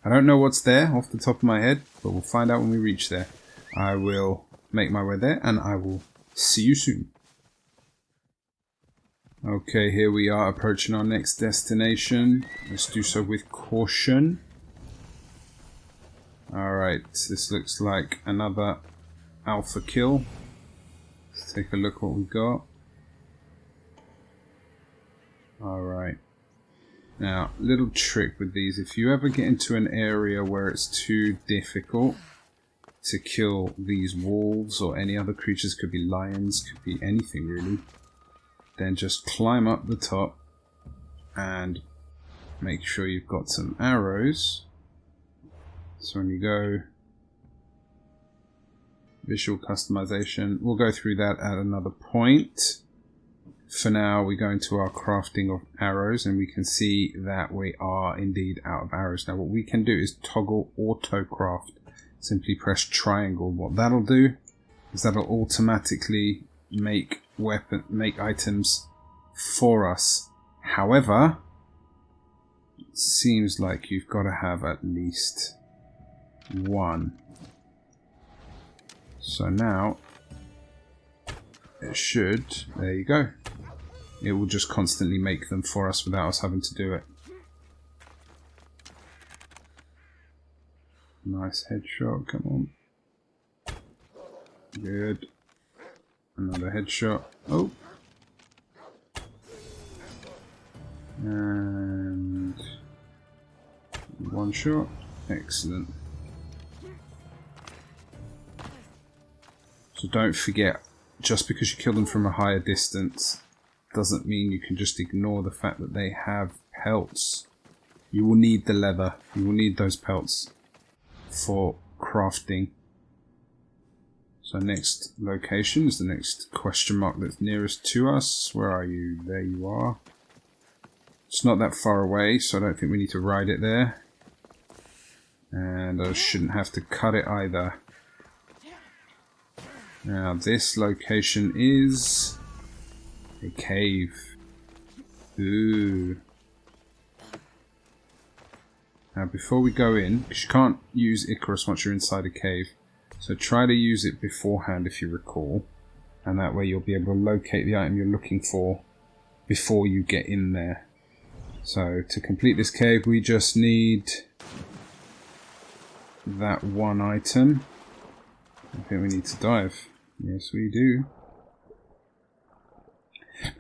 I don't know what's there off the top of my head, but we'll find out when we reach there. I will make my way there, and I will see you soon. Okay, here we are approaching our next destination. Let's do so with caution. Alright, this looks like another alpha kill. Let's take a look what we got. Alright. Now, little trick with these. If you ever get into an area where it's too difficult to kill these wolves or any other creatures, could be lions, could be anything really, then just climb up the top and make sure you've got some arrows. So when you go visual customization, we'll go through that at another point. For now, we go into our crafting of arrows, and we can see that we are indeed out of arrows. Now what we can do is toggle auto craft. Simply press triangle. What that'll do is that'll automatically make items for us. However, it seems like you've got to have at least one. So now it should, there you go. It will just constantly make them for us without us having to do it. Nice headshot, come on. Good. Another headshot. Oh. And one shot. Excellent. So don't forget, just because you kill them from a higher distance doesn't mean you can just ignore the fact that they have pelts. You will need the leather. You will need those pelts for crafting. So next location is the next question mark that's nearest to us. Where are you? There you are. It's not that far away, so I don't think we need to ride it there. And I shouldn't have to cut it either. Now this location is a cave. Ooh. Now before we go in, because you can't use Icarus once you're inside a cave, so try to use it beforehand if you recall, and that way you'll be able to locate the item you're looking for before you get in there. So to complete this cave we just need that one item. I think we need to dive. Yes we do.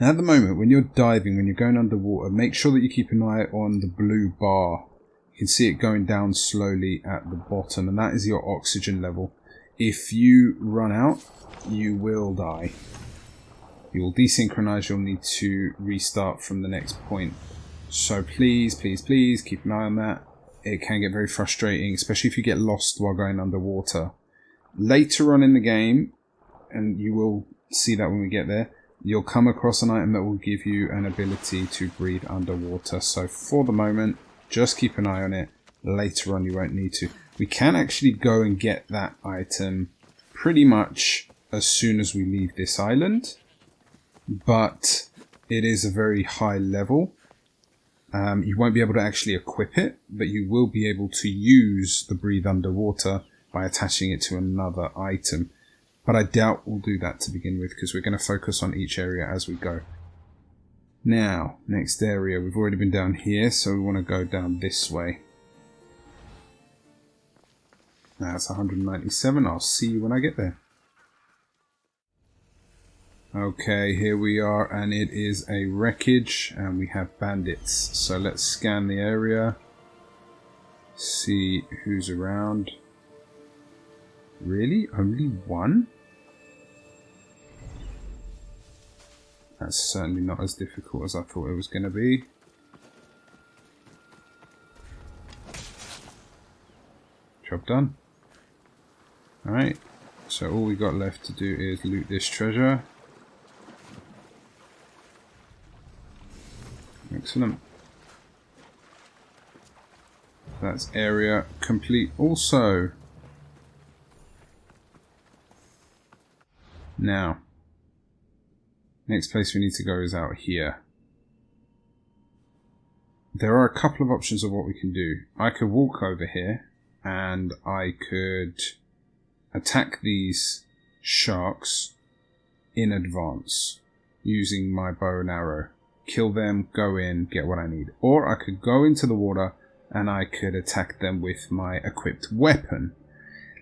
Now at the moment when you're diving, when you're going underwater, make sure that you keep an eye on the blue bar. You can see it going down slowly at the bottom, and that is your oxygen level. If you run out, you will die. You will desynchronize, you'll need to restart from the next point. So please, please, please keep an eye on that. It can get very frustrating, especially if you get lost while going underwater. Later on in the game, and you will see that when we get there, you'll come across an item that will give you an ability to breathe underwater. So for the moment, just keep an eye on it. Later on you won't need to. We can actually go and get that item pretty much as soon as we leave this island, but it is a very high level. You won't be able to actually equip it, but you will be able to use the breathe underwater by attaching it to another item. But I doubt we'll do that to begin with, because we're going to focus on each area as we go. Now, next area. We've already been down here, so we want to go down this way. That's 197. I'll see you when I get there. Okay, here we are, and it is a wreckage, and we have bandits. So let's scan the area, see who's around. Really? Only one? That's certainly not as difficult as I thought it was going to be. Job done. Alright, so all we got left to do is loot this treasure. Excellent. That's area complete also. Now, next place we need to go is out here. There are a couple of options of what we can do. I could walk over here and I could attack these sharks in advance using my bow and arrow. Kill them, go in, get what I need. Or I could go into the water and I could attack them with my equipped weapon.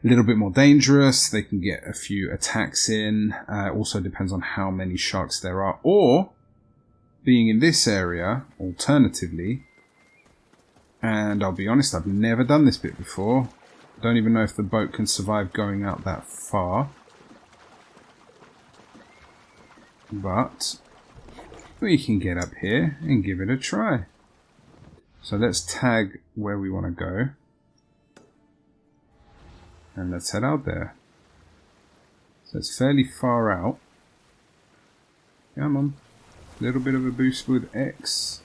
A little bit more dangerous, they can get a few attacks in, also depends on how many sharks there are. Or, being in this area, alternatively, and I'll be honest, I've never done this bit before. Don't even know if the boat can survive going out that far. But we can get up here and give it a try. So let's tag where we want to go. And let's head out there. So it's fairly far out. Come on. A little bit of a boost with X.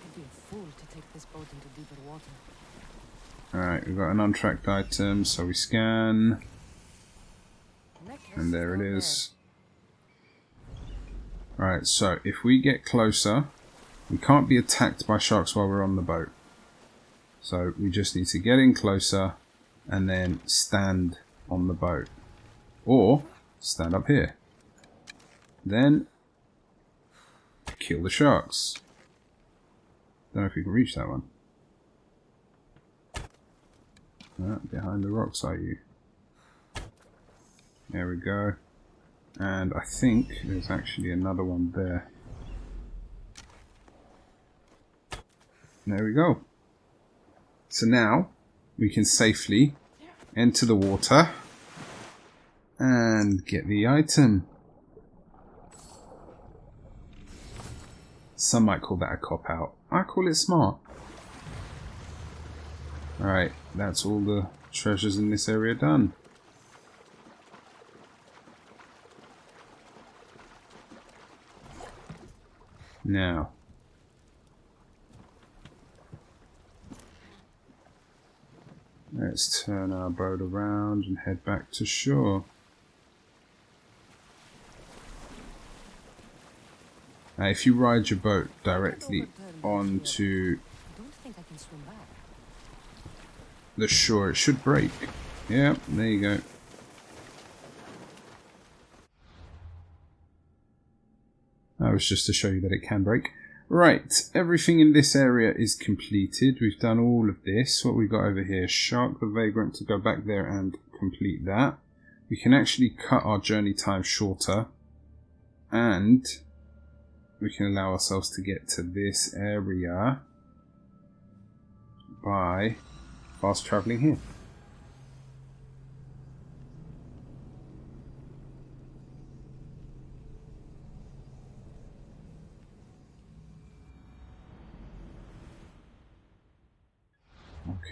I'd be a fool to take this boat into deeper water. Alright, we've got an untracked item, so we scan. And there it is. Alright, so if we get closer, we can't be attacked by sharks while we're on the boat. So we just need to get in closer and then stand on the boat. Or stand up here. Then kill the sharks. Don't know if we can reach that one. Behind the rocks are you? There we go. And I think there's actually another one there. There we go. So now we can safely enter the water and get the item. Some might call that a cop-out. I call it smart. Alright, that's all the treasures in this area done. Now, let's turn our boat around and head back to shore. Now, if you ride your boat directly onto the shore, it should break. Yeah, there you go. That was just to show you that it can break. Right, everything in this area is completed. We've done all of this. What we've got over here, Shark the Vagrant, to go back there and complete that. We can actually cut our journey time shorter. And we can allow ourselves to get to this area by fast traveling here.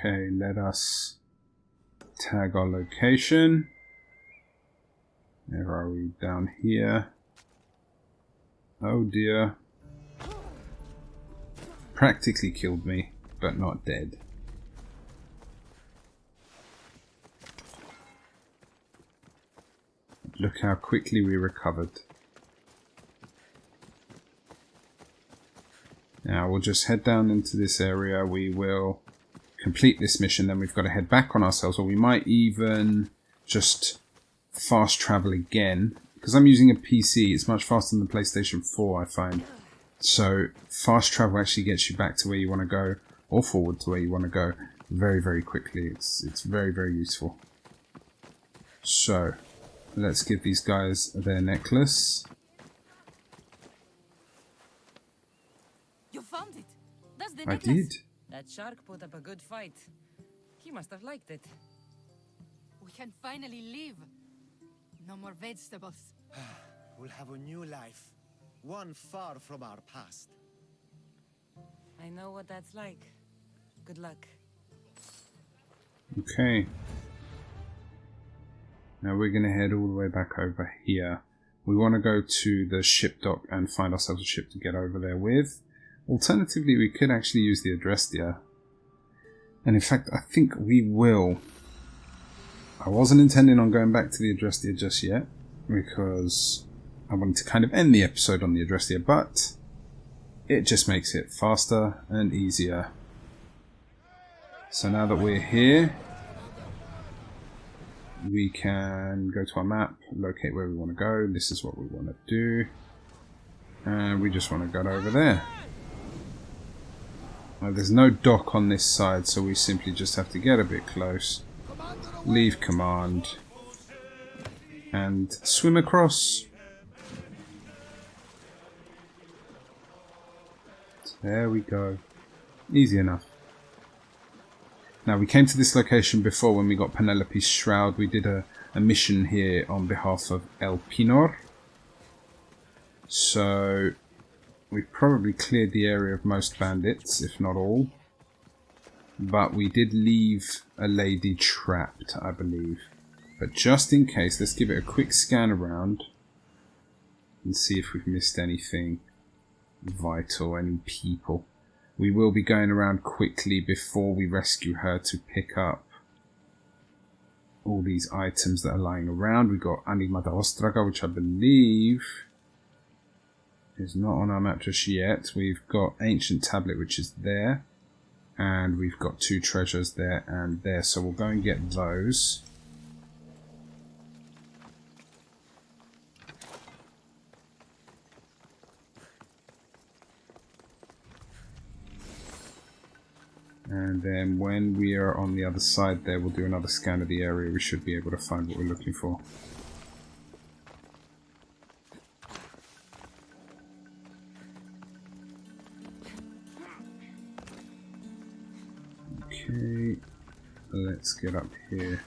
Okay, let us tag our location. Where are we? Down here. Oh dear. Practically killed me, but not dead. Look how quickly we recovered. Now we'll just head down into this area. We will complete this mission, then we've got to head back on ourselves, or we might even just fast travel again, because I'm using a PC, it's much faster than the PlayStation 4, I find. So fast travel actually gets you back to where you want to go, or forward to where you want to go, very, very quickly. It's very, very useful. So let's give these guys their necklace. You found it. That's the I necklace. did. That shark put up a good fight. He must have liked it. We can finally leave. No more vegetables. We'll have a new life. One far from our past. I know what that's like. Good luck. Okay. Now we're going to head all the way back over here. We want to go to the ship dock and find ourselves a ship to get over there with. Alternatively, we could actually use the Adrestia. And in fact, I think we will. I wasn't intending on going back to the Adrestia just yet, because I wanted to kind of end the episode on the Adrestia, but it just makes it faster and easier. So now that we're here, we can go to our map, locate where we want to go. This is what we want to do. And we just want to go over there. Now, there's no dock on this side, so we simply just have to get a bit close, leave command, and swim across. There we go. Easy enough. Now, we came to this location before when we got Penelope's Shroud. We did a mission here on behalf of El Pinor. So we've probably cleared the area of most bandits, if not all. But we did leave a lady trapped, I believe. But just in case, let's give it a quick scan around and see if we've missed anything vital, any people. We will be going around quickly before we rescue her to pick up all these items that are lying around. We got Anima da Ostraga, which I believe is not on our map just yet. We've got Ancient Tablet, which is there. And we've got 2 treasures there and there. So we'll go and get those. And then when we are on the other side there, we'll do another scan of the area. We should be able to find what we're looking for. Okay, let's get up here.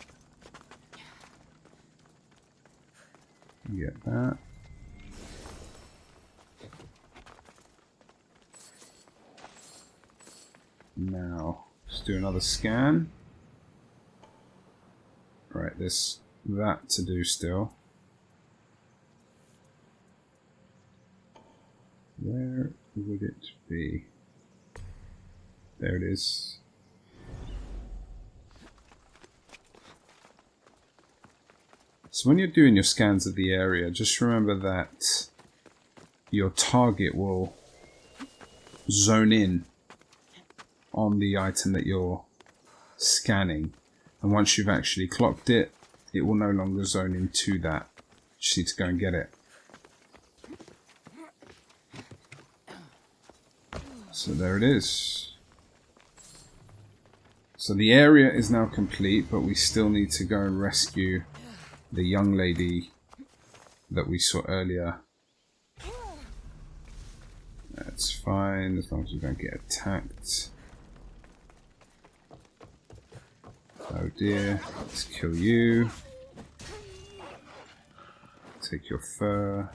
Get that. Now, let's do another scan. Right, there's that to do still. Where would it be? There it is. So when you're doing your scans of the area, just remember that your target will zone in on the item that you're scanning, and once you've actually clocked it, it will no longer zone into that. You just need to go and get it. So there it is. So the area is now complete, but we still need to go and rescue the young lady that we saw earlier. That's fine, as long as we don't get attacked. Oh dear, let's kill you. Take your fur.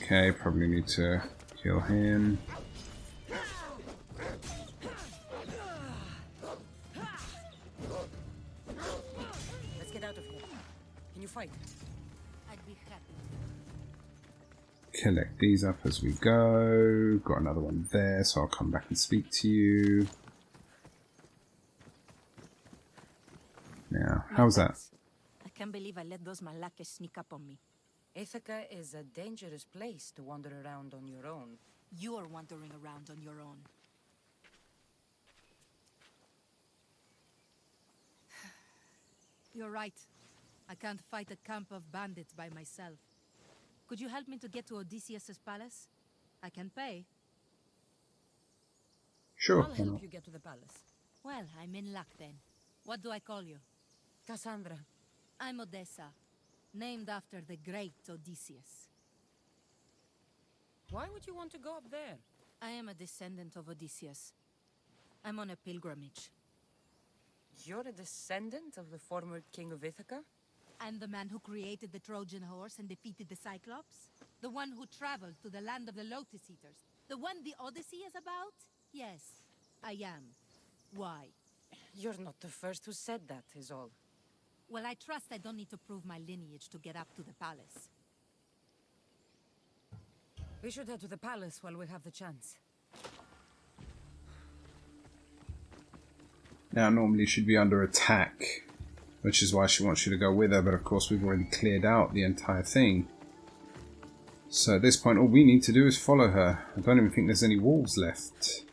Okay, probably need to kill him. Let's get out of here. Can you fight? I'd be happy. Collect these up as we go. Got another one there, so I'll come back and speak to you. Now, how's that? I can't believe I let those Malakes sneak up on me. Ithaca is a dangerous place to wander around on your own. You're wandering around on your own. you're right. I can't fight a camp of bandits by myself. Could you help me to get to Odysseus's palace? I can pay. Sure. I'll help you get to the palace. Well, I'm in luck then. What do I call you? Cassandra. I'm Odessa, named after the great Odysseus. Why would you want to go up there? I am a descendant of Odysseus. I'm on a pilgrimage. You're a descendant of the former king of Ithaca? I'm the man who created the Trojan horse and defeated the Cyclops. The one who traveled to the land of the Lotus Eaters. The one the Odyssey is about? Yes, I am. Why? You're not the first who said that, is all. Well, I trust I don't need to prove my lineage to get up to the palace. We should head to the palace while we have the chance. Now, normally she'd be under attack, which is why she wants you to go with her, but of course we've already cleared out the entire thing. So at this point, all we need to do is follow her. I don't even think there's any wolves left.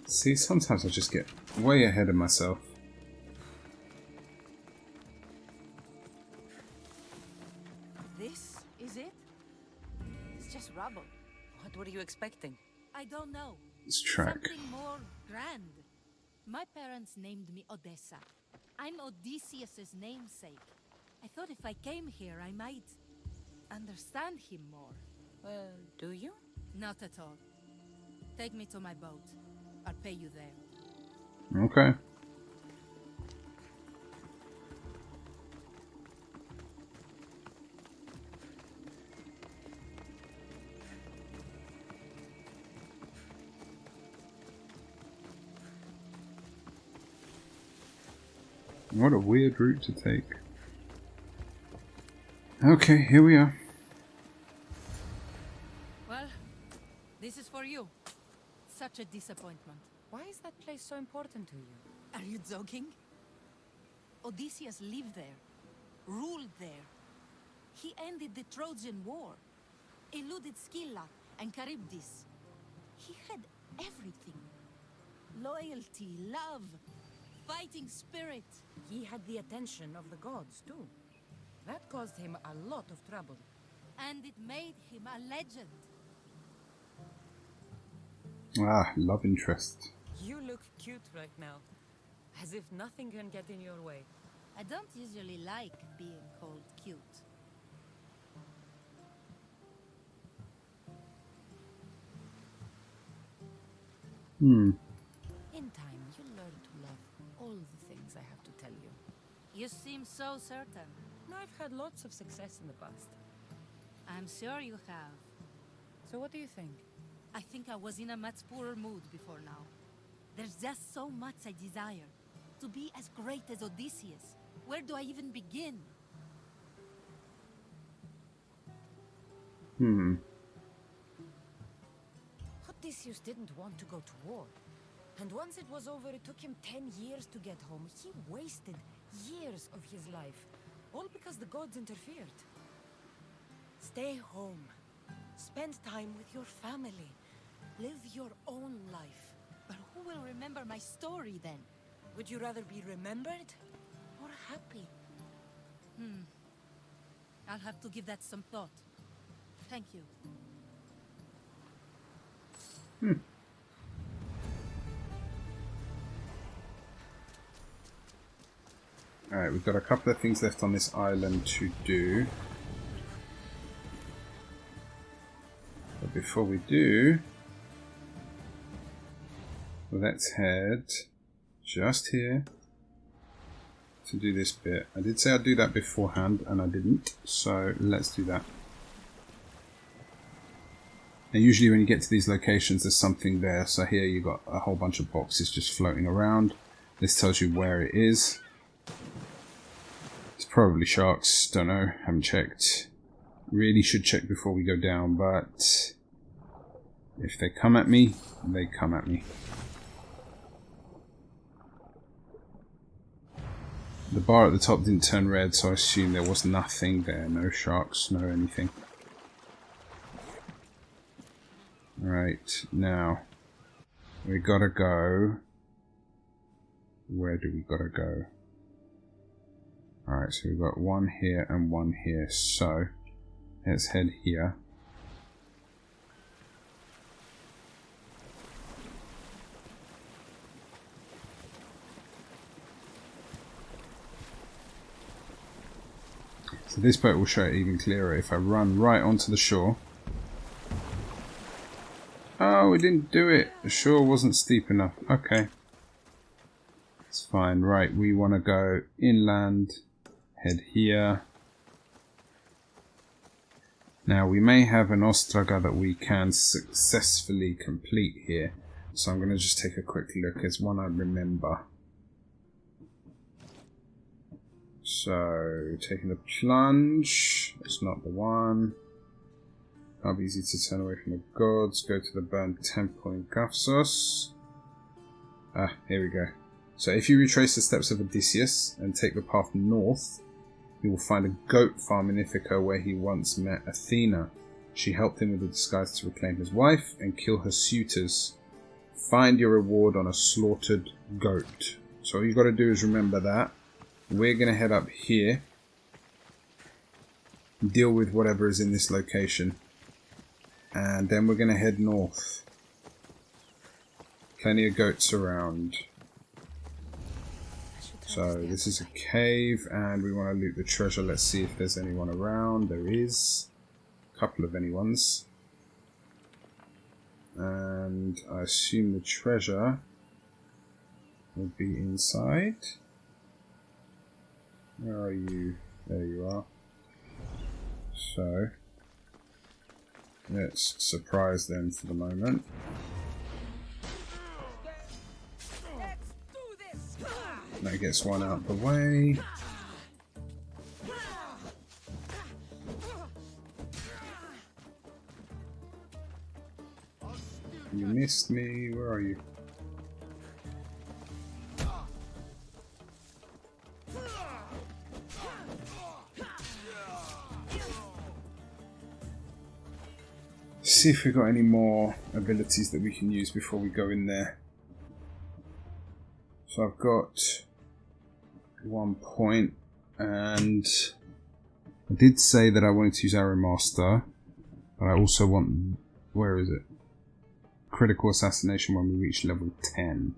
See, sometimes I just get way ahead of myself. This is it? It's just rubble. What were you expecting? I don't know. This track. Something more grand. My parents named me Odessa. I'm Odysseus's namesake. I thought if I came here, I might understand him more. Well, do you? Not at all. Take me to my boat. I'll pay you there. Okay. What a weird route to take. Okay, here we are. Well, this is for you. Such a disappointment. Why is that place so important to you? Are you joking? Odysseus lived there, ruled there. He ended the Trojan War, eluded Scylla and Charybdis. He had everything. Loyalty, love, fighting spirit. He had the attention of the gods, too. That caused him a lot of trouble. And it made him a legend. Ah, love interest. You look cute right now. As if nothing can get in your way. I don't usually like being called cute. Hmm. In time, you'll learn to love all the things I have to tell you. You seem so certain. I've had lots of success in the past. I'm sure you have. So what do you think? I think I was in a much poorer mood before now. There's just so much I desire. To be as great as Odysseus. Where do I even begin? Odysseus didn't want to go to war. And once it was over, it took him 10 years to get home. He wasted years of his life. All because the gods interfered. Stay home. Spend time with your family. Live your own life. But who will remember my story then? Would you rather be remembered or happy? I'll have to give that some thought. Thank you. Alright, we've got a couple of things left on this island to do. But before we do, let's head just here to do this bit. I did say I'd do that beforehand and I didn't, so let's do that. Now usually when you get to these locations there's something there, so here you've got a whole bunch of boxes just floating around. This tells you where it is. It's probably sharks, don't know, haven't checked. Really should check before we go down, but if they come at me, they come at me. The bar at the top didn't turn red, so I assume there was nothing there. No sharks, no anything. Right, now we gotta go. Where do we gotta go? Alright, so we've got one here and one here. So, let's head here. So this boat will show it even clearer if I run right onto the shore. Oh, we didn't do it. The shore wasn't steep enough. Okay. It's fine. Right, we want to go inland. Head here. Now, we may have an Ostraga that we can successfully complete here. So I'm going to just take a quick look. It's one I remember. So, taking the plunge. That's not the one. Can't be easy to turn away from the gods. Go to the burned temple in Kafsos. Ah, here we go. So if you retrace the steps of Odysseus and take the path north, you will find a goat farm in Ithaca where he once met Athena. She helped him with the disguise to reclaim his wife and kill her suitors. Find your reward on a slaughtered goat. So all you've got to do is remember that. We're going to head up here. Deal with whatever is in this location. And then we're going to head north. Plenty of goats around. So this is a cave and we want to loot the treasure. Let's see if there's anyone around. There is a couple of anyones. And I assume the treasure will be inside. Where are you? There you are. So let's surprise them for the moment. That gets one out of the way. You missed me. Where are you? See if we've got any more abilities that we can use before we go in there. So I've got 1 point, and I did say that I wanted to use Arrow Master, but I also want, where is it? Critical Assassination when we reach level 10.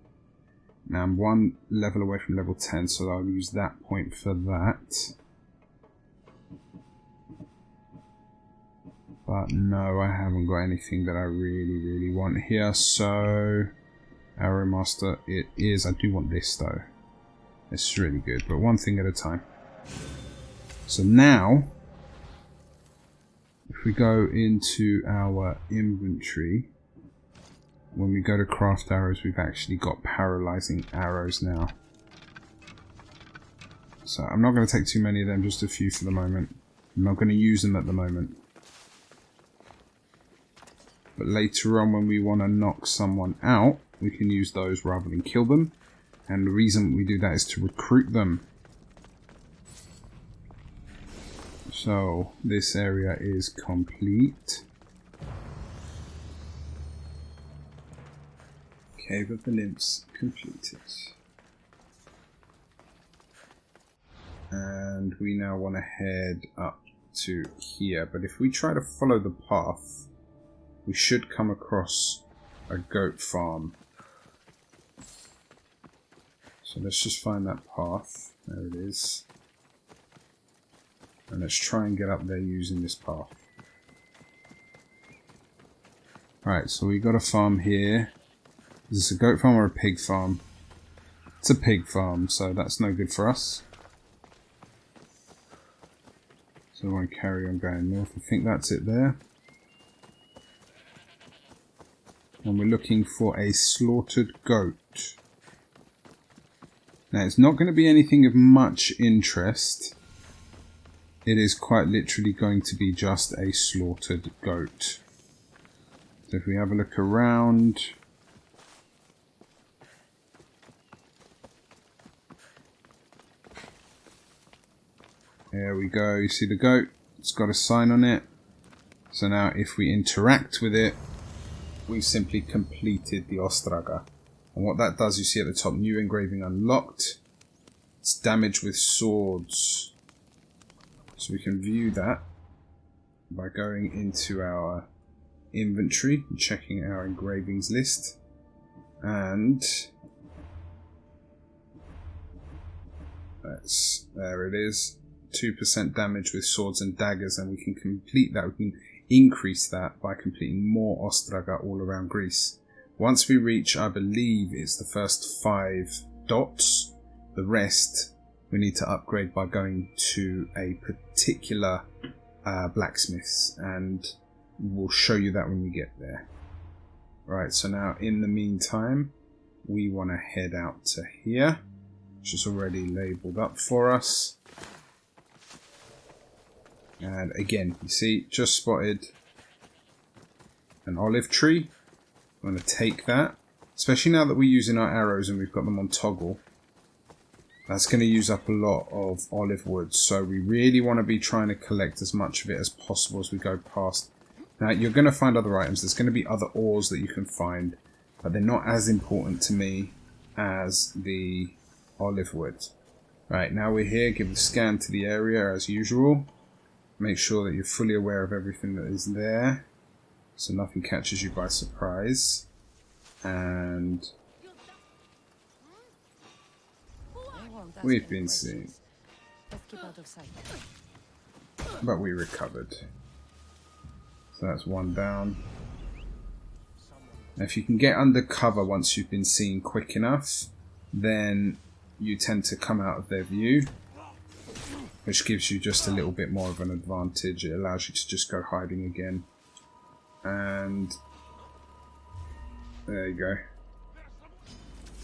Now I'm 1 level away from level 10, so I'll use that point for that. But no, I haven't got anything that I really want here, so Arrow Master it is. I do want this though. This is really good, but one thing at a time. So now, if we go into our inventory, when we go to craft arrows, we've actually got paralyzing arrows now. So I'm not going to take too many of them, just a few for the moment. I'm not going to use them at the moment. But later on, when we want to knock someone out, we can use those rather than kill them. And the reason we do that is to recruit them. So this area is complete. Cave of the Nymphs completed. And we now want to head up to here. But if we try to follow the path, we should come across a goat farm. So let's just find that path. There it is. And let's try and get up there using this path. Alright, so we got a farm here. Is this a goat farm or a pig farm? It's a pig farm, so that's no good for us. So I want to carry on going north. I think that's it there. And we're looking for a slaughtered goat. Now, it's not going to be anything of much interest. It is quite literally going to be just a slaughtered goat. So if we have a look around, there we go. You see the goat? It's got a sign on it. So now if we interact with it, we've simply completed the Ostraga. And what that does, you see at the top, new engraving unlocked. It's damage with swords. So we can view that by going into our inventory and checking our engravings list. And there it is. 2% damage with swords and daggers, and we can complete that. We can increase that by completing more Ostraga all around Greece. Once we reach, I believe it's the first 5 dots. The rest we need to upgrade by going to a particular blacksmith's, and we'll show you that when we get there. Right, so now in the meantime, we want to head out to here, which is already labelled up for us. And again, you see, just spotted an olive tree. I'm going to take that, especially now that we're using our arrows and we've got them on toggle. That's going to use up a lot of olive wood, so we really want to be trying to collect as much of it as possible as we go past. Now, you're going to find other items. There's going to be other ores that you can find, but they're not as important to me as the olive wood. Right, now we're here. Give a scan to the area as usual. Make sure that you're fully aware of everything that is there, so nothing catches you by surprise. And we've been seen, but we recovered. So that's one down. Now if you can get under cover once you've been seen quick enough, then you tend to come out of their view, which gives you just a little bit more of an advantage. It allows you to just go hiding again. And there you go.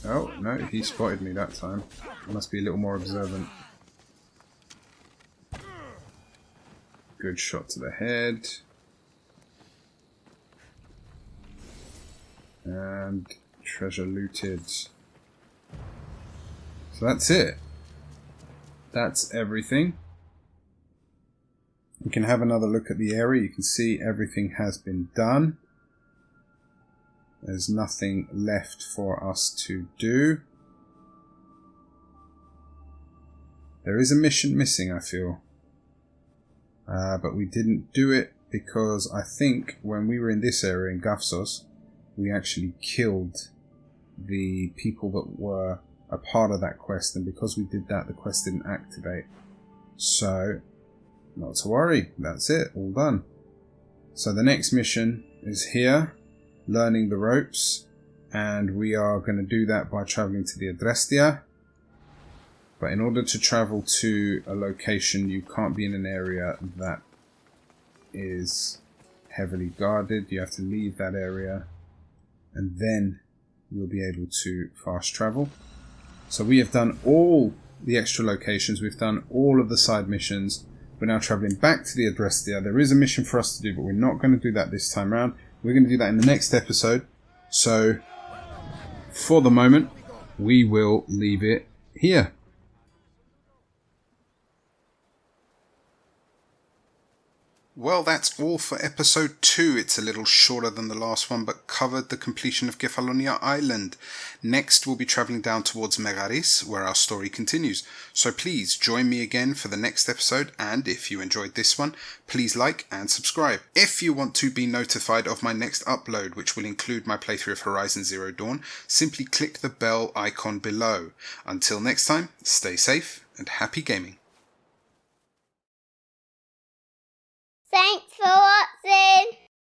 Oh, no, he spotted me that time. I must be a little more observant. Good shot to the head. And treasure looted. So that's it. That's everything. We can have another look at the area. You can see everything has been done. There's nothing left for us to do. There is a mission missing, I feel. But we didn't do it because I think when we were in this area in Gafsos, we actually killed the people that were a part of that quest, and because we did that, the quest didn't activate. So, not to worry, that's it, all done. So the next mission is here, learning the ropes, and we are going to do that by traveling to the Adrestia. But in order to travel to a location, you can't be in an area that is heavily guarded. You have to leave that area, and then you'll be able to fast travel. So we have done all the extra locations, we've done all of the side missions. We're now travelling back to the Adrestia. There is a mission for us to do, but we're not going to do that this time around. We're going to do that in the next episode. So, for the moment, we will leave it here. Well, that's all for episode 2. It's a little shorter than the last one, but covered the completion of Kephallonia Island. Next, we'll be travelling down towards Megaris, where our story continues. So please join me again for the next episode, and if you enjoyed this one, please like and subscribe. If you want to be notified of my next upload, which will include my playthrough of Horizon Zero Dawn, simply click the bell icon below. Until next time, stay safe and happy gaming. Thanks for watching!